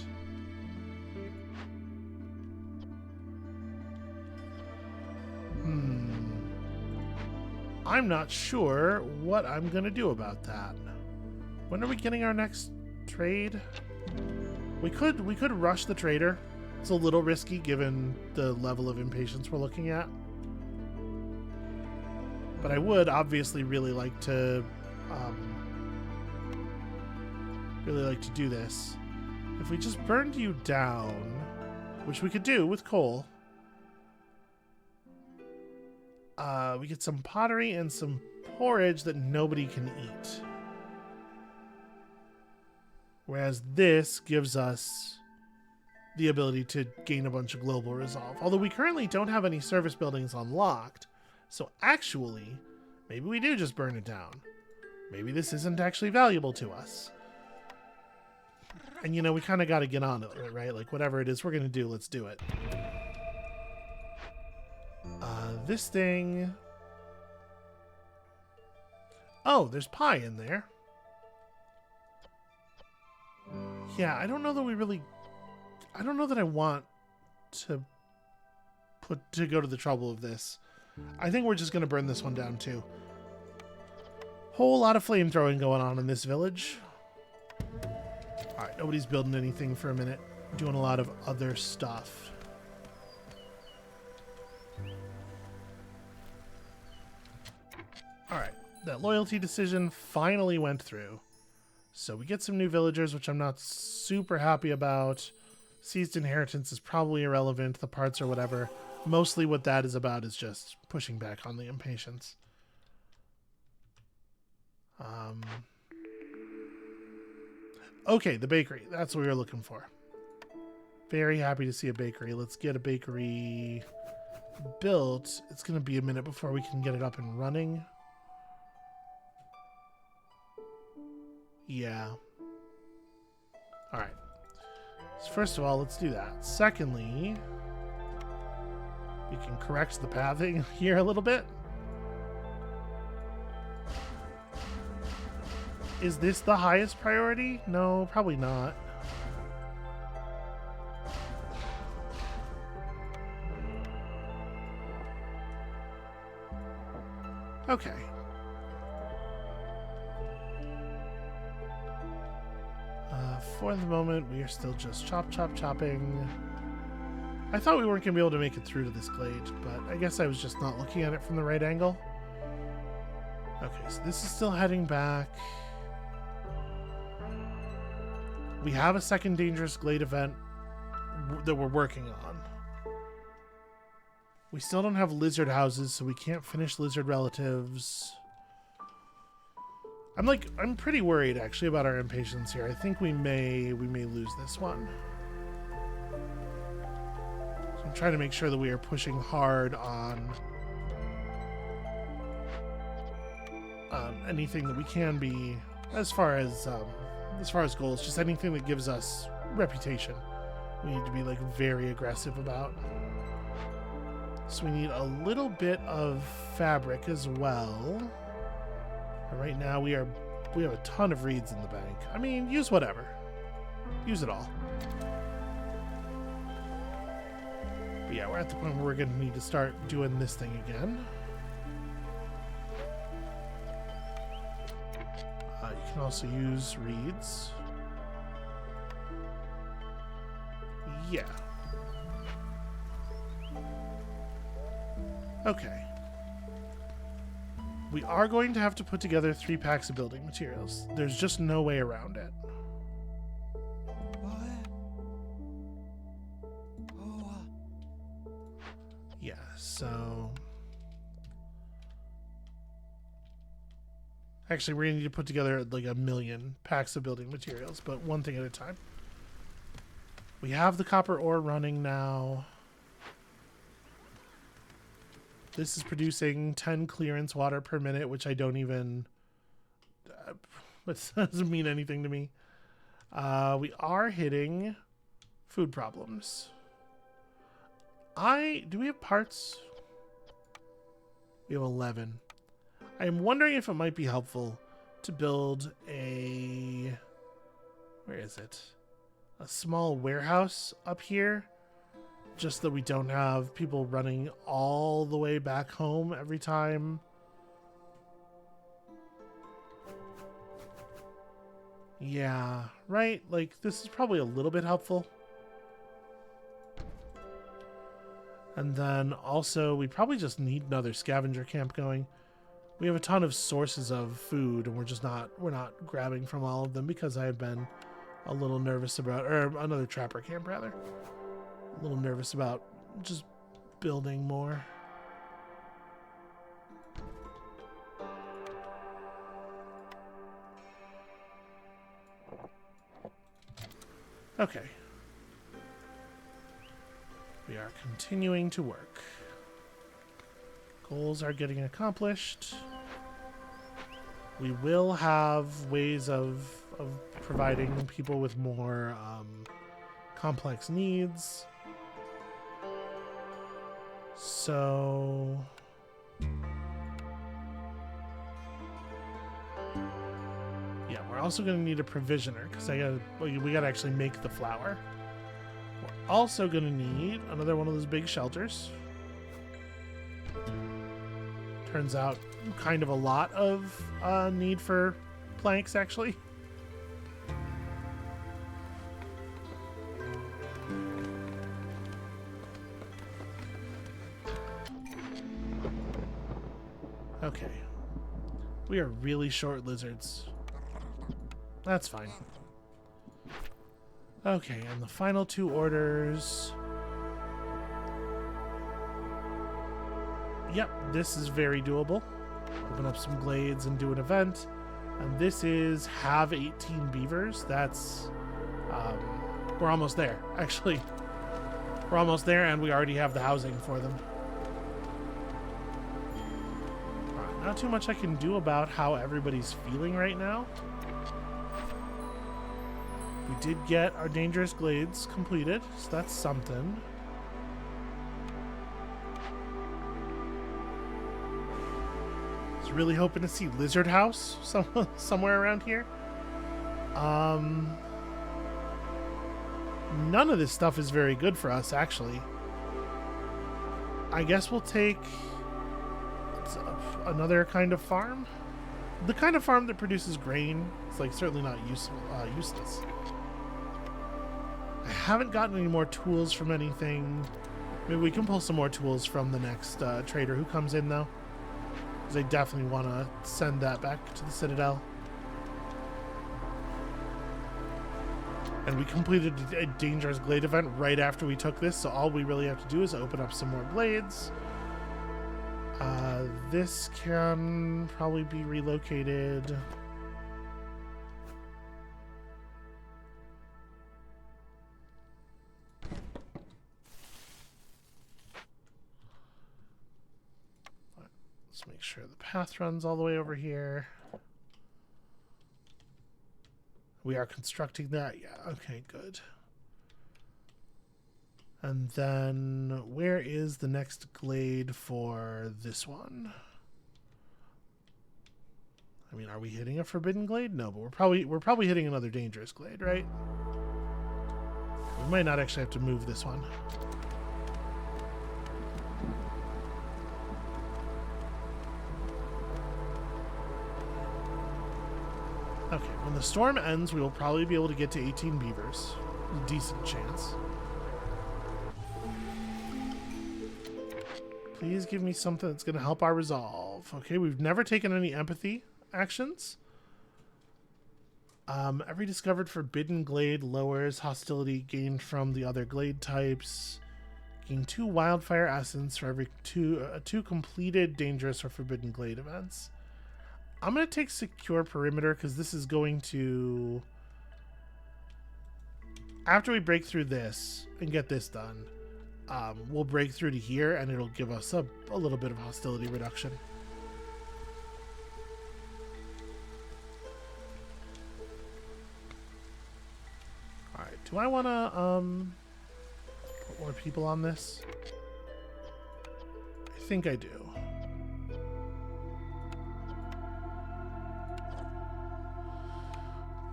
I'm not sure what I'm going to do about that. When are we getting our next trade? We could rush the trader. It's a little risky given the level of impatience we're looking at. But I would obviously really like to do this. If we just burned you down, which we could do with coal, we get some pottery and some porridge that nobody can eat. Whereas this gives us the ability to gain a bunch of global resolve. Although we currently don't have any service buildings unlocked, so actually, maybe we do just burn it down. Maybe this isn't actually valuable to us. And you know, we kind of got to get on it, right? Like whatever it is we're going to do, let's do it. This thing... Oh, there's pie in there. Yeah, I don't know that we really... I don't know that I want to go to the trouble of this. I think we're just going to burn this one down too. Whole lot of flamethrowing going on in this village. Alright, nobody's building anything for a minute. Doing a lot of other stuff. Alright, that loyalty decision finally went through. So we get some new villagers, which I'm not super happy about. Seized inheritance is probably irrelevant. The parts or whatever. Mostly what that is about is just pushing back on the impatience. Okay, the bakery. That's what we were looking for. Very happy to see a bakery. Let's get a bakery built. It's going to be a minute before we can get it up and running. Yeah. Alright. So first of all, let's do that. Secondly, we can correct the pathing here a little bit. Is this the highest priority? No, probably not. Okay. For the moment, we are still just chopping. I thought we weren't going to be able to make it through to this glade, but I guess I was just not looking at it from the right angle. Okay, so this is still heading back. We have a second dangerous glade event that we're working on. We still don't have lizard houses, so we can't finish lizard relatives. I'm pretty worried actually about our impatience here. I think we may lose this one. So I'm trying to make sure that we are pushing hard on anything that we can be as far as goals, just anything that gives us reputation. We need to be like very aggressive about. So we need a little bit of fabric as well. Right now we have a ton of reeds in the bank. I mean, use whatever. Use it all. But yeah, we're at the point where we're going to need to start doing this thing again. You can also use reeds. Yeah. Okay. We are going to have to put together 3 packs of building materials. There's just no way around it. Yeah, so... Actually, we're going to need to put together like 1 million packs of building materials, but one thing at a time. We have the copper ore running now. This is producing 10 clearance water per minute, which I don't even... That doesn't mean anything to me. We are hitting food problems. Do we have parts? We have 11. I'm wondering if it might be helpful to build a... Where is it? A small warehouse up here. Just that we don't have people running all the way back home every time. Yeah, right? Like, this is probably a little bit helpful. And then also, we probably just need another scavenger camp going. We have a ton of sources of food, and we're not grabbing from all of them because I have been a little nervous about, or another trapper camp rather. A little nervous about just building more. Okay. We are continuing to work. Goals are getting accomplished. We will have ways of providing people with more complex needs. So... yeah, we're also going to need a provisioner because we got to actually make the flour. We're also going to need another one of those big shelters. Turns out kind of a lot of need for planks, actually. Okay. We are really short lizards. That's fine. Okay, and the final two orders... Yep, this is very doable. Open up some glades and do an event. And this is have 18 beavers. That's... we're almost there, actually. We're almost there, and we already have the housing for them. Alright, not too much I can do about how everybody's feeling right now. We did get our dangerous glades completed, so that's something. Really hoping to see Lizard House somewhere around here. None of this stuff is very good for us, actually. I guess we'll take another kind of farm. The kind of farm that produces grain. It's like certainly not useless. I haven't gotten any more tools from anything. Maybe we can pull some more tools from the next trader who comes in, though. Because I definitely want to send that back to the Citadel. And we completed a dangerous glade event right after we took this, so all we really have to do is open up some more glades. This can probably be relocated. Let's make sure the path runs all the way over here. We are constructing that. Yeah, okay, good. And then where is the next glade for this one? I mean, are we hitting a forbidden glade? No, but we're probably hitting another dangerous glade, right? We might not actually have to move this one. Okay, when the storm ends, we will probably be able to get to 18 beavers. A decent chance. Please give me something that's going to help our resolve. Okay, we've never taken any empathy actions. Every discovered forbidden glade lowers hostility gained from the other glade types. Gain 2 wildfire essence for every two completed dangerous or forbidden glade events. I'm going to take secure perimeter because this is going to... After we break through this and get this done, we'll break through to here and it'll give us a little bit of hostility reduction. Alright, do I want to put more people on this? think I do.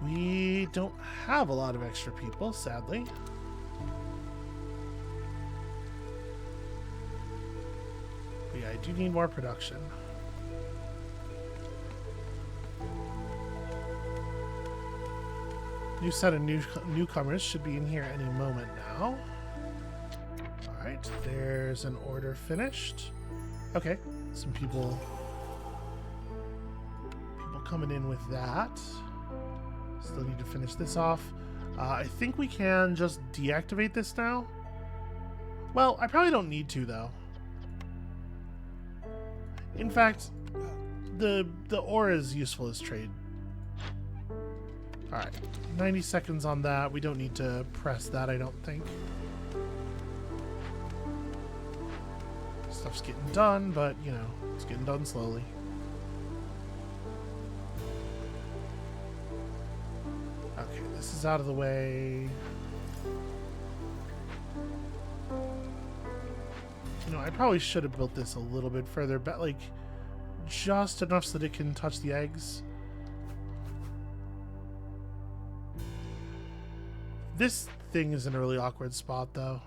We don't have a lot of extra people, sadly. But yeah, I do need more production. New set of newcomers should be in here any moment now. Alright, there's an order finished. Okay, some people coming in with that. Still need to finish this off. I think we can just deactivate this now. Well, I probably don't need to, though. In fact, the ore is useful as trade. Alright, 90 seconds on that. We don't need to press that, I don't think. Stuff's getting done, but, you know, it's getting done slowly. Okay, this is out of the way. You know, I probably should have built this a little bit further back, like, just enough so that it can touch the eggs. This thing is in a really awkward spot, though.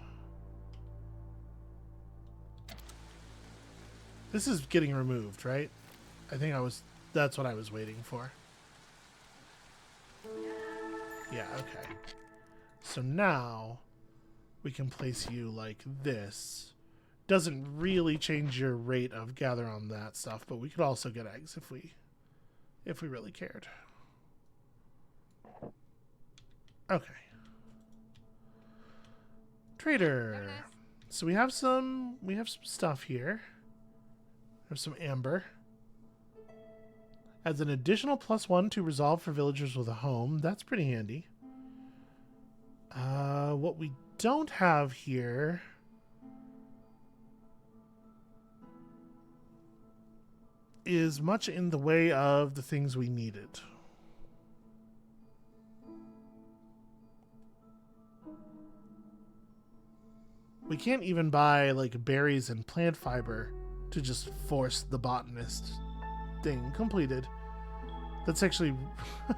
This is getting removed, right? I think that's what I was waiting for. Yeah, okay. So now we can place you like this. Doesn't really change your rate of gather on that stuff, but we could also get eggs if we really cared. Okay. Trader. So we have some stuff here. There's some amber. Adds an additional +1 to resolve for villagers with a home. That's pretty handy. What we don't have here is much in the way of the things we needed. We can't even buy like berries and plant fiber to just force the botanist thing completed. That's actually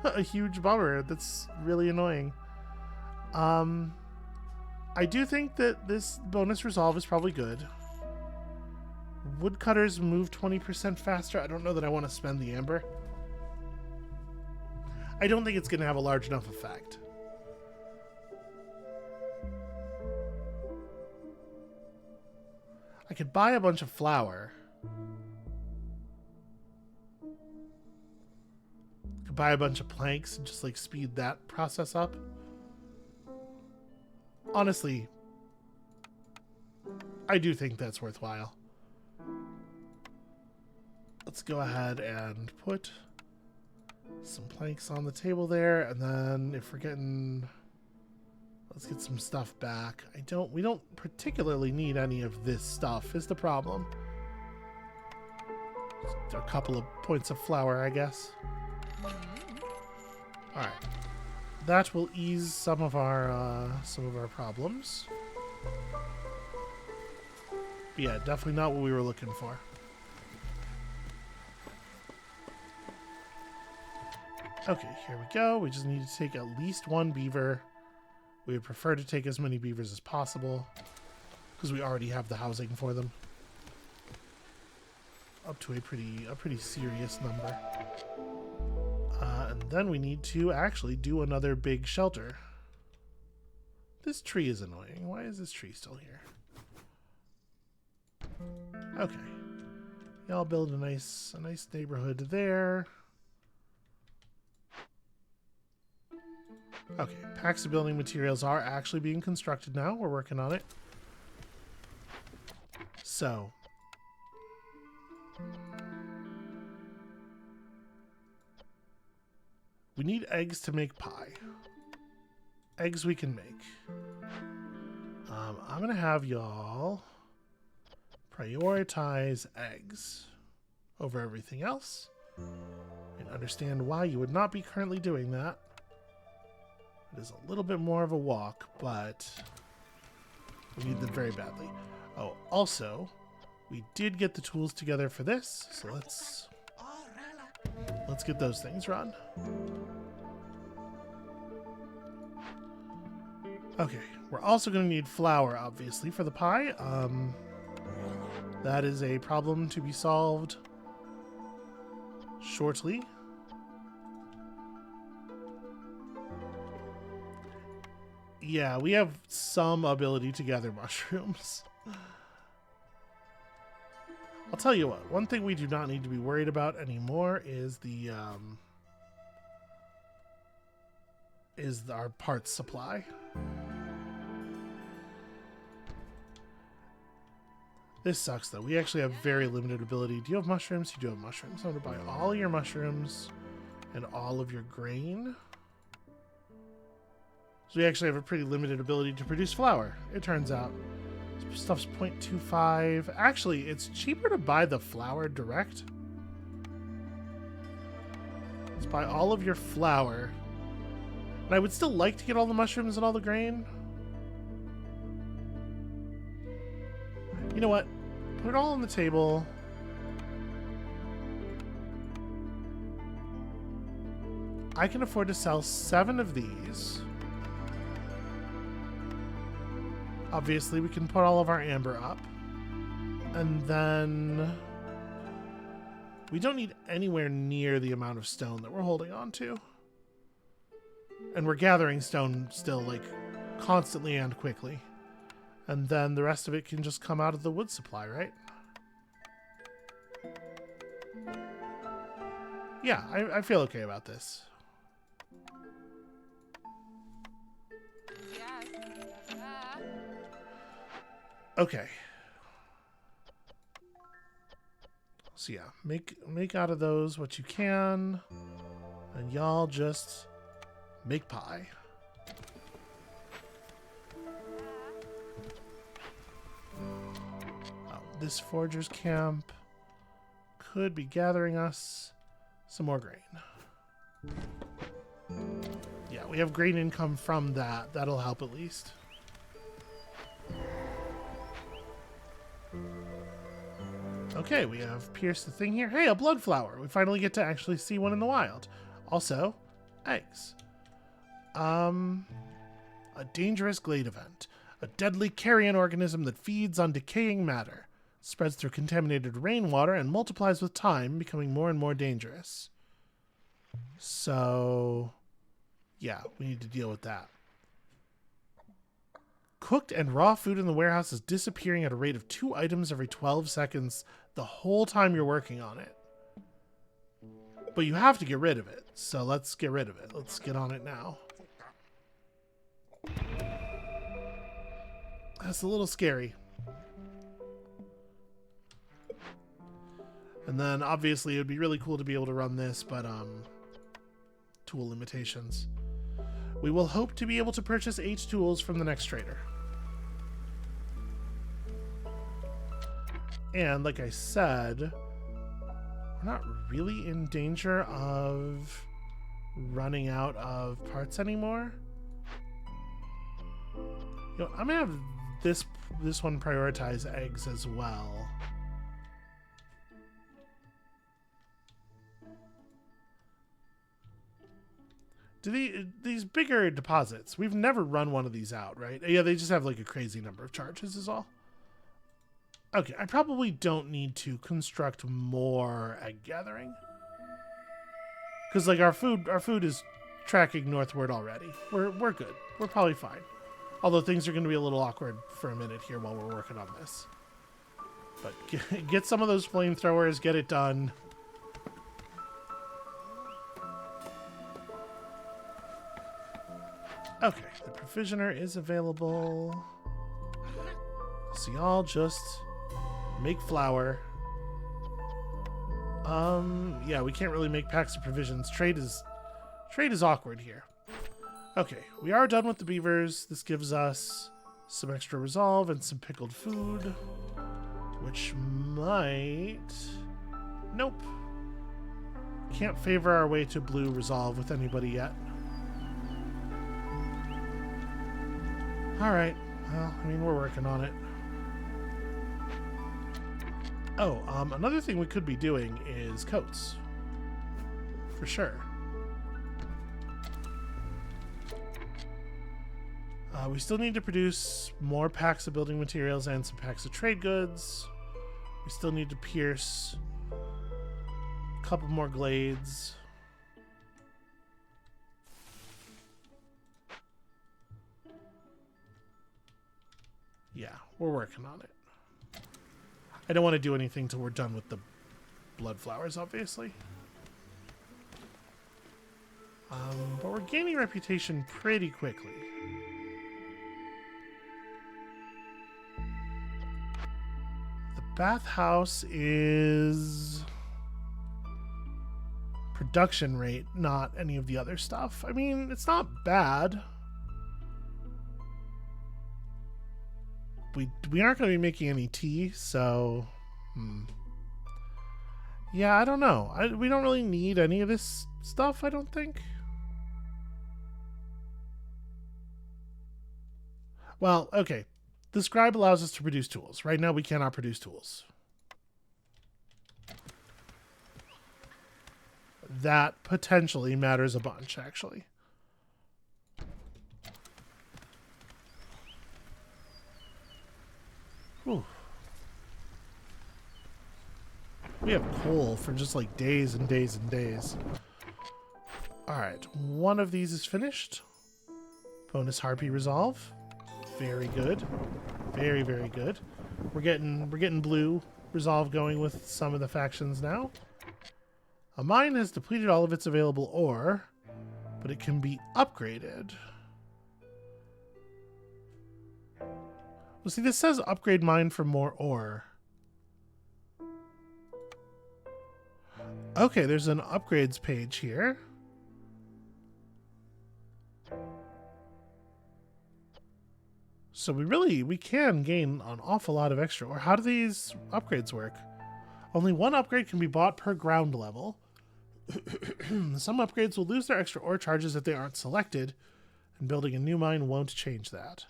a huge bummer. That's really annoying. I do think that this bonus resolve is probably good. Woodcutters move 20% faster. I don't know that I want to spend the amber. I don't think it's going to have a large enough effect. I could buy a bunch of flour. Could buy a bunch of planks and just like speed that process up. Honestly, I do think that's worthwhile. Let's go ahead and put some planks on the table there, and then if we're getting... Let's get some stuff back. We don't particularly need any of this stuff, is the problem. Just a couple of points of flour, I guess. Alright. That will ease some of our problems. But yeah, definitely not what we were looking for. Okay, here we go. We just need to take at least one beaver. We would prefer to take as many beavers as possible because we already have the housing for them. Up to a pretty serious number. And then we need to actually do another big shelter. This tree is annoying. Why is this tree still here? Okay. Yeah, I'll build a nice neighborhood there. Okay, packs of building materials are actually being constructed now. We're working on it. So. We need eggs to make pie. Eggs we can make. I'm going to have y'all prioritize eggs over everything else. And understand why you would not be currently doing that. It is a little bit more of a walk, but we need them very badly. Oh, also, We did get the tools together for this, so let's get those things run. Okay, we're also going to need flour, obviously, for the pie. That is a problem to be solved shortly. Yeah, we have some ability to gather mushrooms. I'll tell you what, one thing we do not need to be worried about anymore is our parts supply. This sucks though. We actually have very limited ability. Do you have mushrooms? You do have mushrooms. I'm gonna buy all your mushrooms and all of your grain. So we actually have a pretty limited ability to produce flour, it turns out. Stuff's 0.25. Actually, it's cheaper to buy the flour direct. Let's buy all of your flour. And I would still like to get all the mushrooms and all the grain. You know what? Put it all on the table. I can afford to sell 7 of these. Obviously, we can put all of our amber up. And then we don't need anywhere near the amount of stone that we're holding on to. And we're gathering stone still, like, constantly and quickly. And then the rest of it can just come out of the wood supply, right? Yeah, I feel okay about this. Okay. So yeah, make out of those what you can, and y'all just make pie. Oh, this forager's camp could be gathering us some more grain. Yeah, we have grain income from that. That'll help at least. Okay, we have pierced the thing here. Hey, a blood flower. We finally get to actually see one in the wild. Also, eggs. A dangerous glade event. A deadly carrion organism that feeds on decaying matter. Spreads through contaminated rainwater and multiplies with time, becoming more and more dangerous. So, yeah, we need to deal with that. Cooked and raw food in the warehouse is disappearing at a rate of 2 items every 12 seconds the whole time you're working on it. But you have to get rid of it, so let's get rid of it. Let's get on it now. That's a little scary. And then obviously it would be really cool to be able to run this, but tool limitations. We will hope to be able to purchase 8 tools from the next trader. And like I said, we're not really in danger of running out of parts anymore. You know, I'm gonna have this one prioritize eggs as well. Do these bigger deposits, we've never run one of these out, right? Yeah, they just have like a crazy number of charges is all. Okay, I probably don't need to construct more egg gathering. Because like our food is tracking northward already. We're good. We're probably fine. Although things are going to be a little awkward for a minute here while we're working on this. But get some of those flamethrowers, get it done. Okay, the provisioner is available. So y'all just make flour. Yeah, we can't really make packs of provisions. Trade is awkward here. Okay, we are done with the beavers. This gives us some extra resolve and some pickled food, which might... Nope. Can't favor our way to blue resolve with anybody yet. Alright, well, I mean, we're working on it. Oh, another thing we could be doing is coats. For sure. We still need to produce more packs of building materials and some packs of trade goods. We still need to pierce a couple more glades. Yeah, we're working on it. I don't want to do anything till we're done with the blood flowers, obviously. But we're gaining reputation pretty quickly. The bathhouse is production rate, not any of the other stuff. I mean, it's not bad. We aren't going to be making any tea, so... Yeah, I don't know. We don't really need any of this stuff, I don't think. Well, okay. The scribe allows us to produce tools. Right now, we cannot produce tools. That potentially matters a bunch, actually. Ooh. We have coal for just like days and days and days. Alright, one of these is finished. Bonus harpy resolve. Very good. Very, very good. We're getting blue resolve going with some of the factions now. A mine has depleted all of its available ore, but it can be upgraded. Well, see, this says upgrade mine for more ore. Okay, there's an upgrades page here. So we can gain an awful lot of extra ore. How do these upgrades work? Only one upgrade can be bought per ground level. Some upgrades will lose their extra ore charges if they aren't selected, and building a new mine won't change that.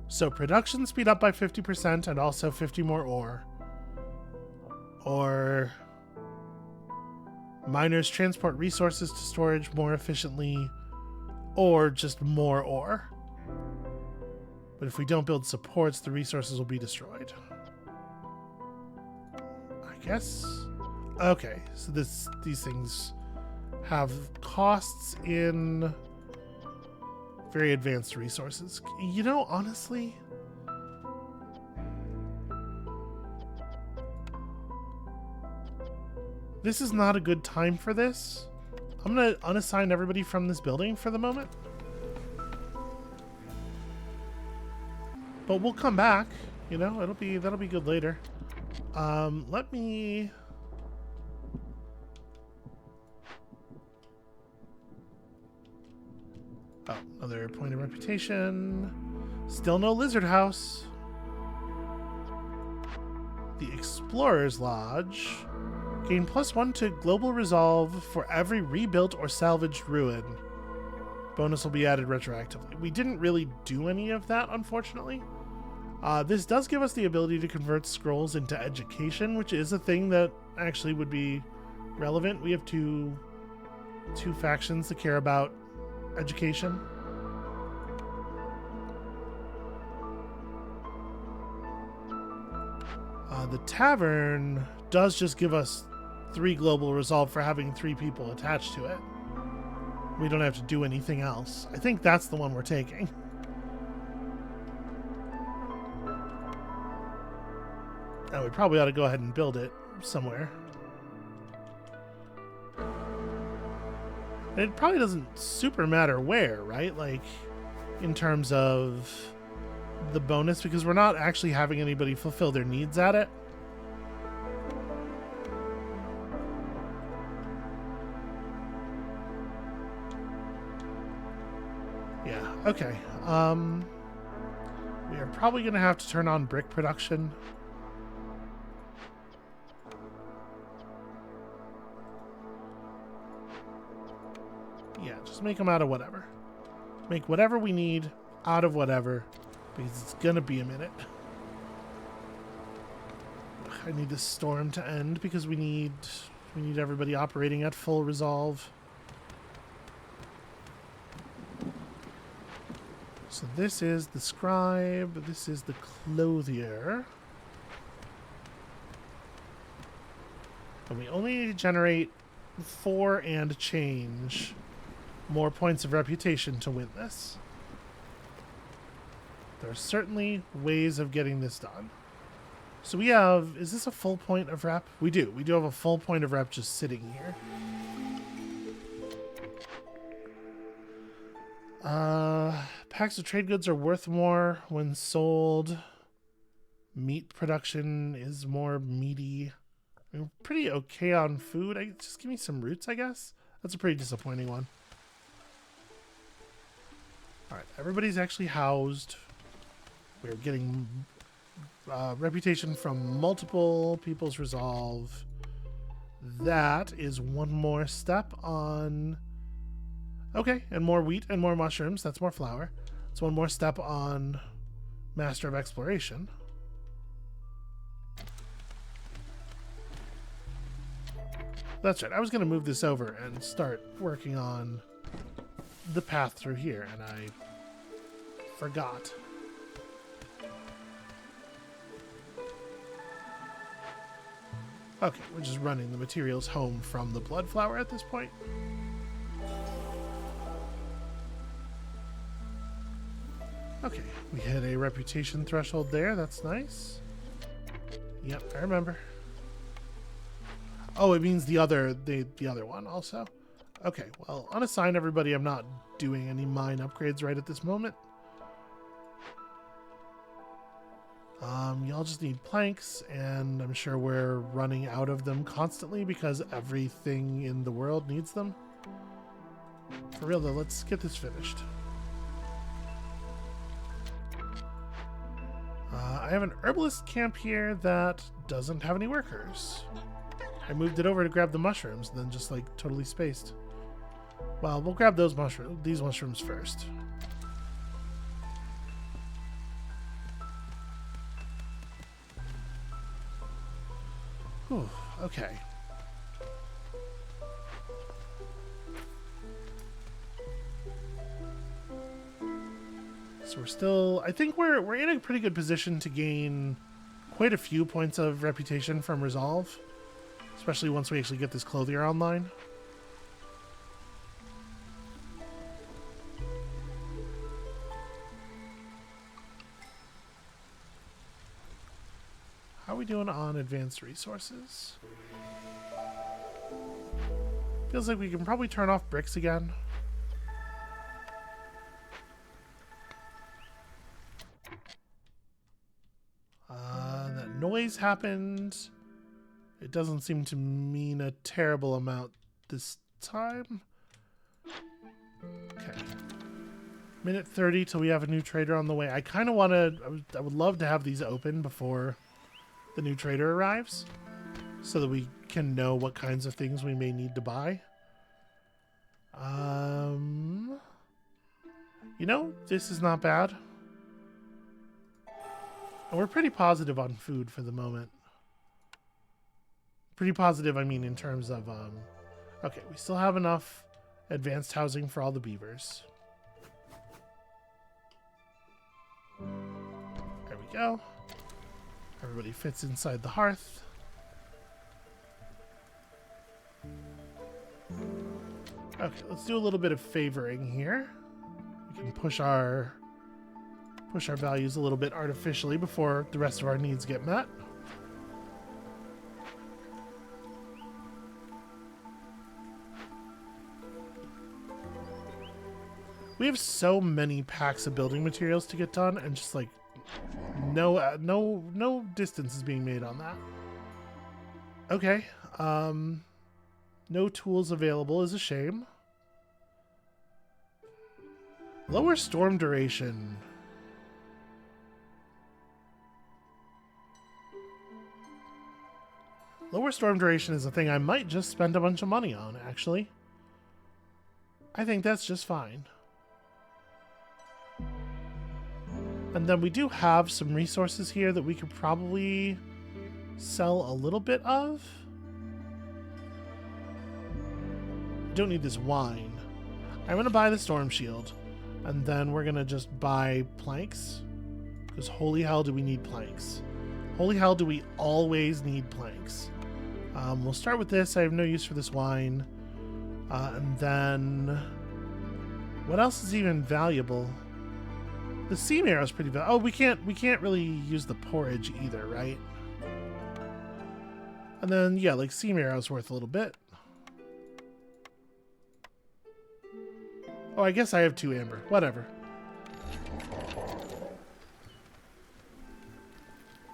So production speed up by 50% and also 50 more ore. Or miners transport resources to storage more efficiently, or just more ore. But if we don't build supports, the resources will be destroyed. I guess. Okay, so these things have costs in very advanced resources. You know, honestly, this is not a good time for this. I'm gonna unassign everybody from this building for the moment. But we'll come back, you know, that'll be good later. Let me... Oh, another point of reputation. Still no lizard house. The Explorer's Lodge. Gain +1 to global resolve for every rebuilt or salvaged ruin. Bonus will be added retroactively. We didn't really do any of that, unfortunately. This does give us the ability to convert scrolls into education, which is a thing that actually would be relevant. We have two factions that care about education. The tavern does just give us 3 global resolve for having 3 people attached to it. We don't have to do anything else. I think that's the one we're taking. And we probably ought to go ahead and build it somewhere. And it probably doesn't super matter where, right? Like, in terms of the bonus, because we're not actually having anybody fulfill their needs at it. Yeah, okay. We are probably going to have to turn on brick production. Yeah, just make them out of whatever. Make whatever we need out of whatever, because it's gonna be a minute. I need this storm to end because we need everybody operating at full resolve. So this is the scribe, this is the clothier. And we only need to generate 4 and change more points of reputation to win this. There are certainly ways of getting this done. So we have, is this a full point of rep? We do. We do have a full point of rep just sitting here. Packs of trade goods are worth more when sold. Meat production is more meaty. We're pretty okay on food. Just give me some roots, I guess. That's a pretty disappointing one. Alright, everybody's actually housed. We're getting reputation from multiple people's resolve. That is one more step on... Okay, and more wheat and more mushrooms. That's more flour. It's one more step on Master of Exploration. That's right. I was going to move this over and start working on the path through here, and I forgot. Okay, we're just running the materials home from the blood flower at this point. Okay, we hit a reputation threshold there. That's nice. Yep, I remember. Oh, it means the other one also. Okay, well, unassign everybody. I'm not doing any mine upgrades right at this moment. Y'all just need planks, and I'm sure we're running out of them constantly because everything in the world needs them. For real though, let's get this finished. I have an herbalist camp here that doesn't have any workers. I moved it over to grab the mushrooms, then just like totally spaced. Well, we'll grab these mushrooms first. Whew, okay. So we're still, I think we're in a pretty good position to gain quite a few points of reputation from resolve, especially once we actually get this clothier online. How are we doing on advanced resources? Feels like we can probably turn off bricks again. That noise happened. It doesn't seem to mean a terrible amount this time. Okay. Minute 30 till we have a new trader on the way. I kind of want to... I would love to have these open before the new trader arrives, so that we can know what kinds of things we may need to buy. You know, this is not bad. And we're pretty positive on food for the moment. Pretty positive, I mean, in terms of... Okay, we still have enough advanced housing for all the beavers. There we go. Everybody fits inside the hearth. Okay, let's do a little bit of favoring here. We can push our values a little bit artificially before the rest of our needs get met. We have so many packs of building materials to get done, and just like no distance is being made on that. Okay, no tools available is a shame. Lower storm duration. Lower storm duration is a thing I might just spend a bunch of money on, actually. I think that's just fine. And then we do have some resources here that we could probably sell a little bit of. Don't need this wine. I'm going to buy the storm shield. And then we're going to just buy planks. Because holy hell do we need planks. Holy hell do we always need planks. We'll start with this. I have no use for this wine. And then... what else is even valuable? The sea marrow is pretty valuable. Oh, we can't really use the porridge either, right? And then, yeah, like sea marrow is worth a little bit. Oh, I guess I have 2 amber. Whatever.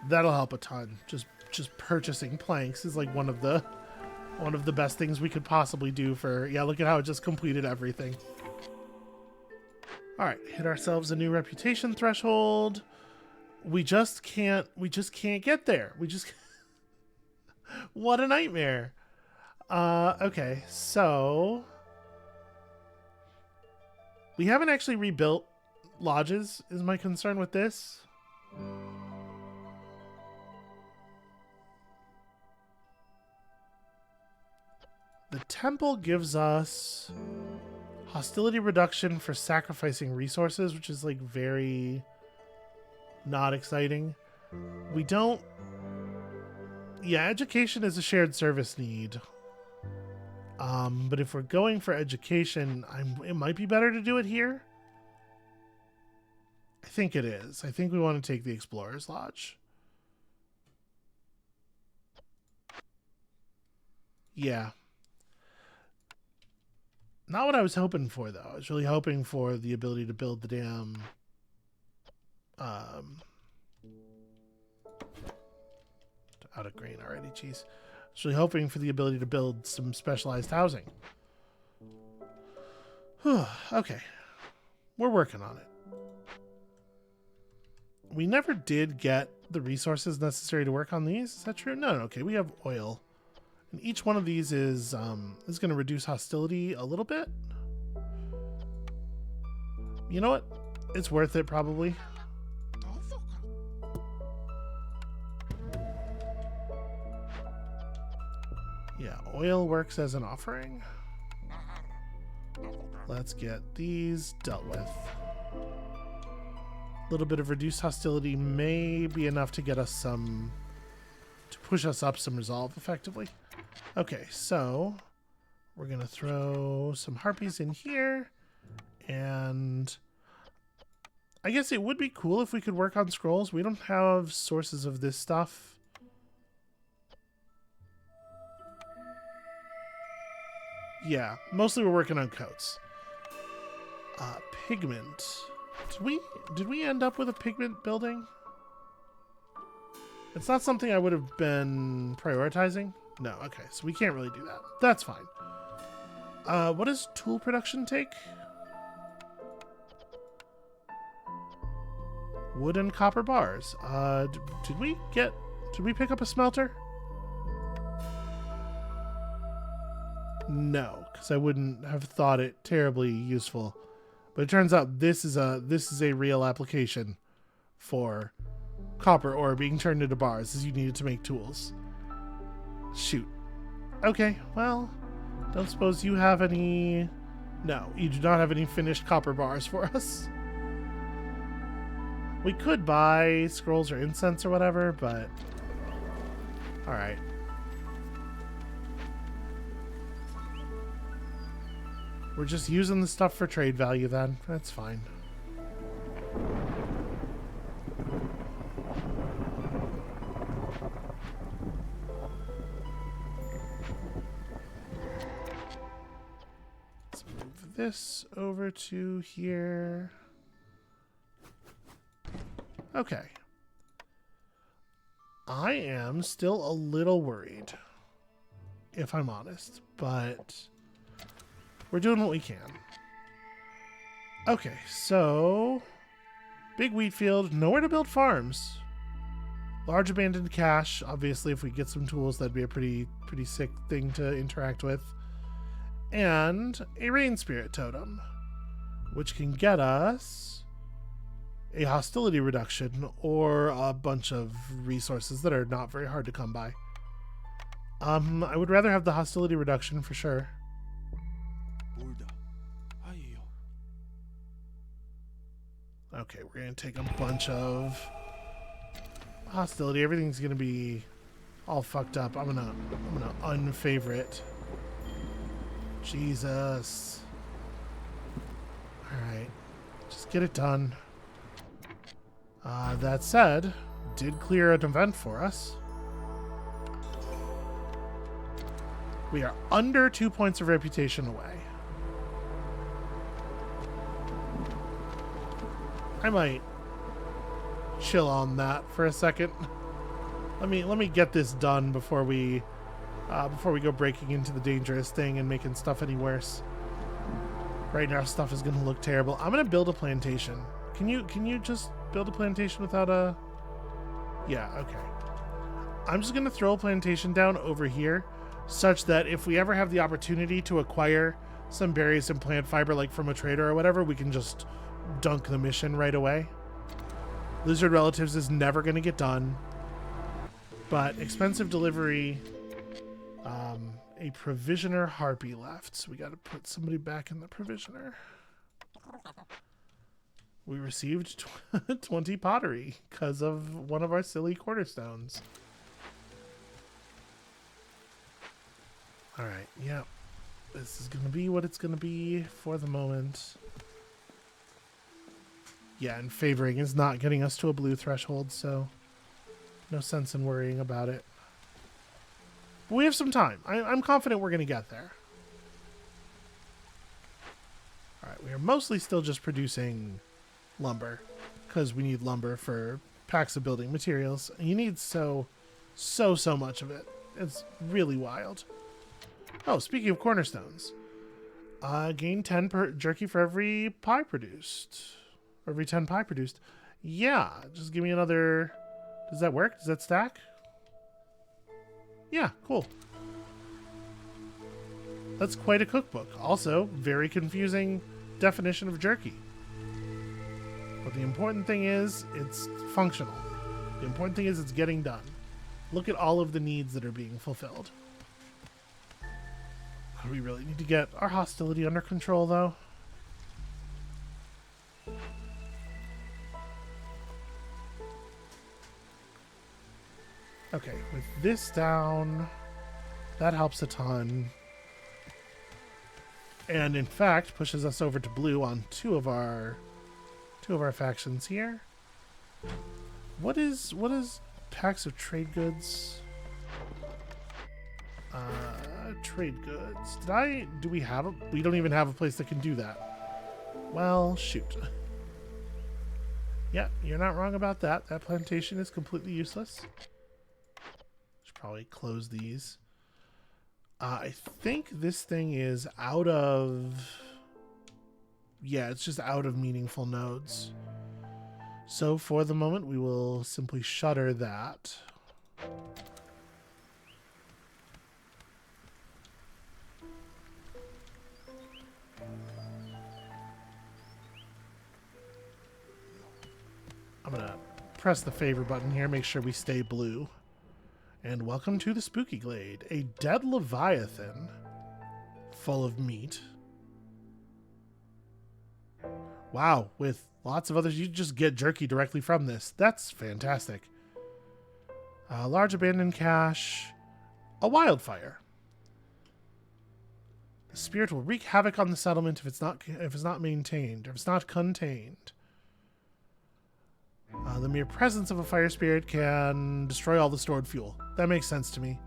That'll help a ton. Just purchasing planks is like one of the best things we could possibly do for... yeah, look at how it just completed everything. All right, hit ourselves a new reputation threshold. We just can't get there. We just... what a nightmare. Okay, so... we haven't actually rebuilt lodges, is my concern with this. The temple gives us hostility reduction for sacrificing resources, which is like very not exciting. We don't... yeah, education is a shared service need. But if we're going for education, it might be better to do it here. I think it is. I think we want to take the Explorer's Lodge. Yeah. Not what I was hoping for, though. I was really hoping for the ability to build the damn... out of grain already, jeez. I was really hoping for the ability to build some specialized housing. Okay. We're working on it. We never did get the resources necessary to work on these. Is that true? No, okay. We have oil. And each one of these is going to reduce hostility a little bit. You know what? It's worth it, probably. Yeah, oil works as an offering. Let's get these dealt with. A little bit of reduced hostility may be enough to get us some... to push us up some resolve, effectively. Okay, so we're going to throw some harpies in here, and I guess it would be cool if we could work on scrolls. We don't have sources of this stuff. Yeah, mostly we're working on coats. Pigment. Did we end up with a pigment building? It's not something I would have been prioritizing. No, okay, so we can't really do that. That's fine. What does tool production take? Wood and copper bars. Did we pick up a smelter? No, because I wouldn't have thought it terribly useful. But it turns out this is a real application for copper ore being turned into bars, as you need it to make tools. Shoot. Okay, well, don't suppose you have any... No, you do not have any finished copper bars for us. We could buy scrolls or incense or whatever, but... alright. We're just using the stuff for trade value then. That's fine. Let's move this over to here. Okay. I am still a little worried, if I'm honest, but we're doing what we can. Okay, so big wheat field, nowhere to build farms. Large abandoned cache. Obviously, if we get some tools, that'd be a pretty sick thing to interact with. And a rain spirit totem, which can get us a hostility reduction or a bunch of resources that are not very hard to come by. I would rather have the hostility reduction for sure. Okay, we're gonna take a bunch of hostility. Everything's gonna be all fucked up. I'm gonna unfavorite. Jesus. Alright. Just get it done. That said, did clear an event for us. We are under 2 points of reputation away. I might chill on that for a second. Let me get this done before we go breaking into the dangerous thing and making stuff any worse. Right now, stuff is gonna look terrible. I'm gonna build a plantation. Can you just build a plantation without a? Yeah, okay. I'm just gonna throw a plantation down over here, such that if we ever have the opportunity to acquire some berries and plant fiber, like from a trader or whatever, we can just dunk the mission right away. Lizard Relatives is never gonna get done, but expensive delivery. A provisioner harpy left, so we got to put somebody back in the provisioner. We received 20 pottery because of one of our silly cornerstones. All right, yeah, this is gonna be what it's gonna be for the moment. Yeah, and favoring is not getting us to a blue threshold, so no sense in worrying about it. But we have some time. I'm confident we're going to get there. All right, we are mostly still just producing lumber because we need lumber for packs of building materials. And you need so much of it. It's really wild. Oh, speaking of cornerstones, gain 10 per jerky for every pie produced. Or every 10 pie produced. Yeah, just give me another. Does that work? Does that stack? Yeah, cool. That's quite a cookbook. Also, very confusing definition of jerky. But the important thing is, it's functional. The important thing is, it's getting done. Look at all of the needs that are being fulfilled. We really need to get our hostility under control, though. Okay, with this down, that helps a ton. And in fact, pushes us over to blue on two of our factions here. What is packs of trade goods? Trade goods. Do we have we don't even have a place that can do that. Well, shoot. Yeah, you're not wrong about that. That plantation is completely useless. Probably close these. I think this thing is out of... Yeah, it's just out of meaningful nodes. So for the moment, we will simply shutter that. I'm going to press the favor button here, make sure we stay blue. And welcome to the Spooky Glade, a dead leviathan full of meat. Wow, with lots of others, you just get jerky directly from this. That's fantastic. A large abandoned cache, a wildfire. The spirit will wreak havoc on the settlement if it's not maintained, or if it's not contained. The mere presence of a fire spirit can destroy all the stored fuel. That makes sense to me.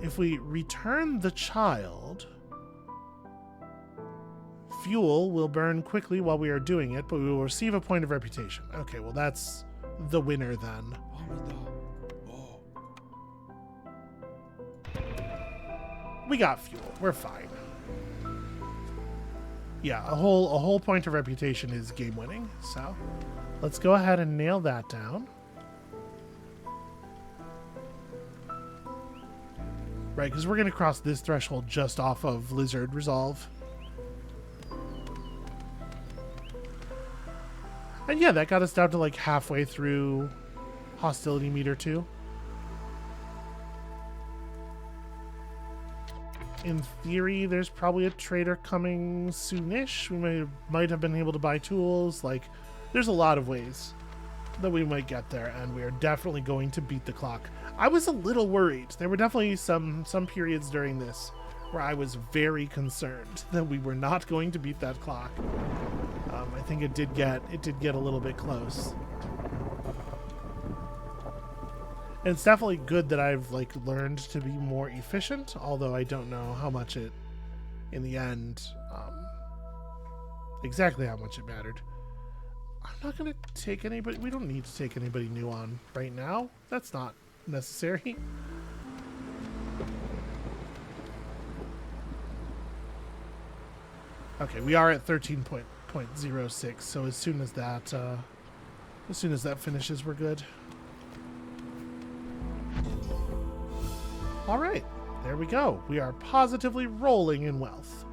If we return the child, fuel will burn quickly while we are doing it, but we will receive a point of reputation. Okay, well that's the winner then. We got fuel. We're fine. Yeah, a whole point of reputation is game winning, so let's go ahead and nail that down. Right, because we're going to cross this threshold just off of Lizard Resolve. And yeah, that got us down to like halfway through hostility meter 2. In theory, there's probably a trader coming soonish. We might have been able to buy tools. Like, there's a lot of ways that we might get there, and we are definitely going to beat the clock. I was a little worried. There were definitely some periods during this where I was very concerned that we were not going to beat that clock. I think it did get a little bit close. And it's definitely good that I've like learned to be more efficient, although I don't know how much it, in the end, exactly how much it mattered. I'm not going to take anybody. We don't need to take anybody new on right now. That's not necessary. Okay, we are at 13.06, so as soon as that finishes, we're good. All right, there we go. We are positively rolling in wealth.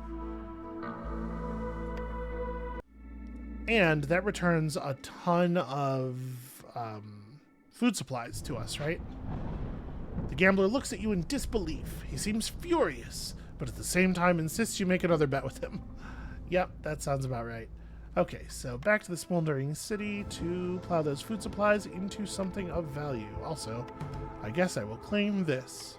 And that returns a ton of food supplies to us, right? The gambler looks at you in disbelief. He seems furious, but at the same time insists you make another bet with him. Yep, that sounds about right. Okay, so back to the smoldering city to plow those food supplies into something of value. Also, I guess I will claim this.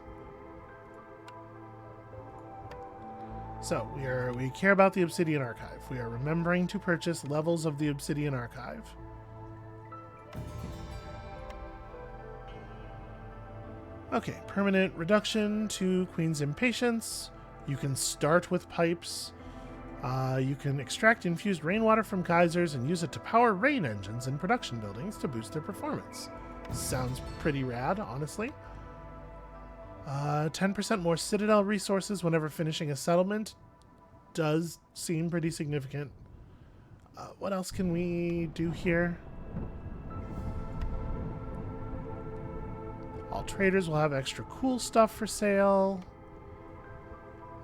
So, we care about the Obsidian Archive. We are remembering to purchase levels of the Obsidian Archive. Okay, permanent reduction to Queen's Impatience. You can start with pipes. You can extract infused rainwater from geysers and use it to power rain engines in production buildings to boost their performance. Sounds pretty rad, honestly. 10% more Citadel resources whenever finishing a settlement does seem pretty significant. What else can we do here? All traders will have extra cool stuff for sale.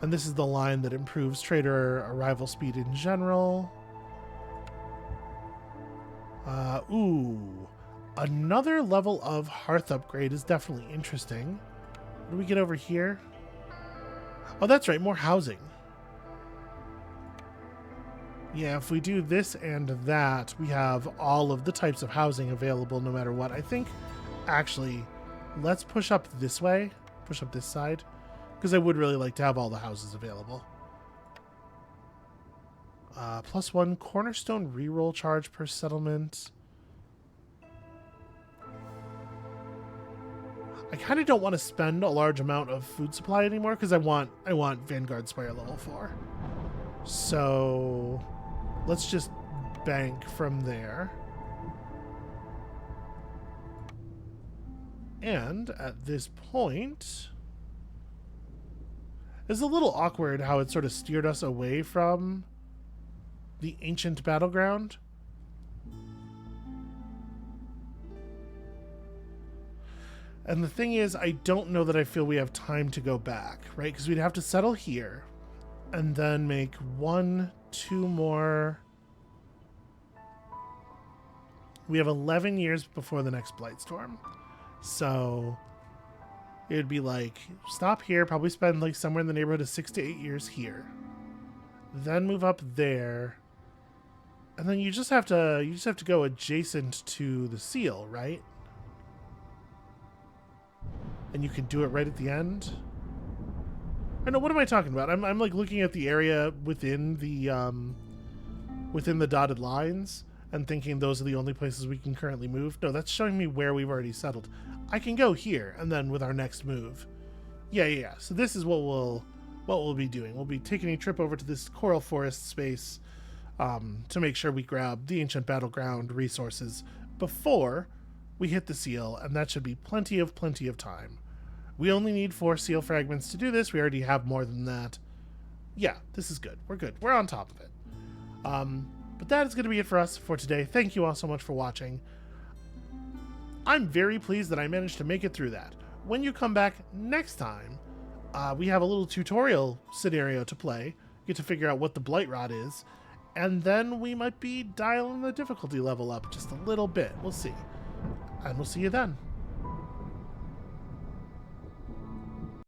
And this is the line that improves trader arrival speed in general. Ooh. Another level of hearth upgrade is definitely interesting. What do we get over here? Oh, that's right, more housing. Yeah, if we do this and that, we have all of the types of housing available no matter what. I think, actually, let's push up this way. Push up this side. Because I would really like to have all the houses available. +1 cornerstone reroll charge per settlement. I kind of don't want to spend a large amount of food supply anymore because I want Vanguard Spire level 4. So let's just bank from there. And at this point, it's a little awkward how it sort of steered us away from the ancient battleground. And the thing is, I don't know that I feel we have time to go back, right? Because we'd have to settle here and then make 1, 2 more. We have 11 years before the next Blightstorm. So it would be like, stop here, probably spend like somewhere in the neighborhood of 6 to 8 years here. Then move up there. And then you just have to go adjacent to the seal, right? And you can do it right at the end. I know, what am I talking about? I'm like looking at the area within the dotted lines and thinking those are the only places we can currently move. No, that's showing me where we've already settled. I can go here and then with our next move. Yeah. So this is what we'll be doing. We'll be taking a trip over to this coral forest space to make sure we grab the ancient battleground resources before we hit the seal, and that should be plenty of time. We only need 4 seal fragments to do this. We already have more than that. Yeah, this is good. We're good. We're on top of it. But that is going to be it for us for today. Thank you all so much for watching. I'm very pleased that I managed to make it through that. When you come back next time, we have a little tutorial scenario to play. You get to figure out what the Blight Rod is. And then we might be dialing the difficulty level up just a little bit. We'll see. And we'll see you then.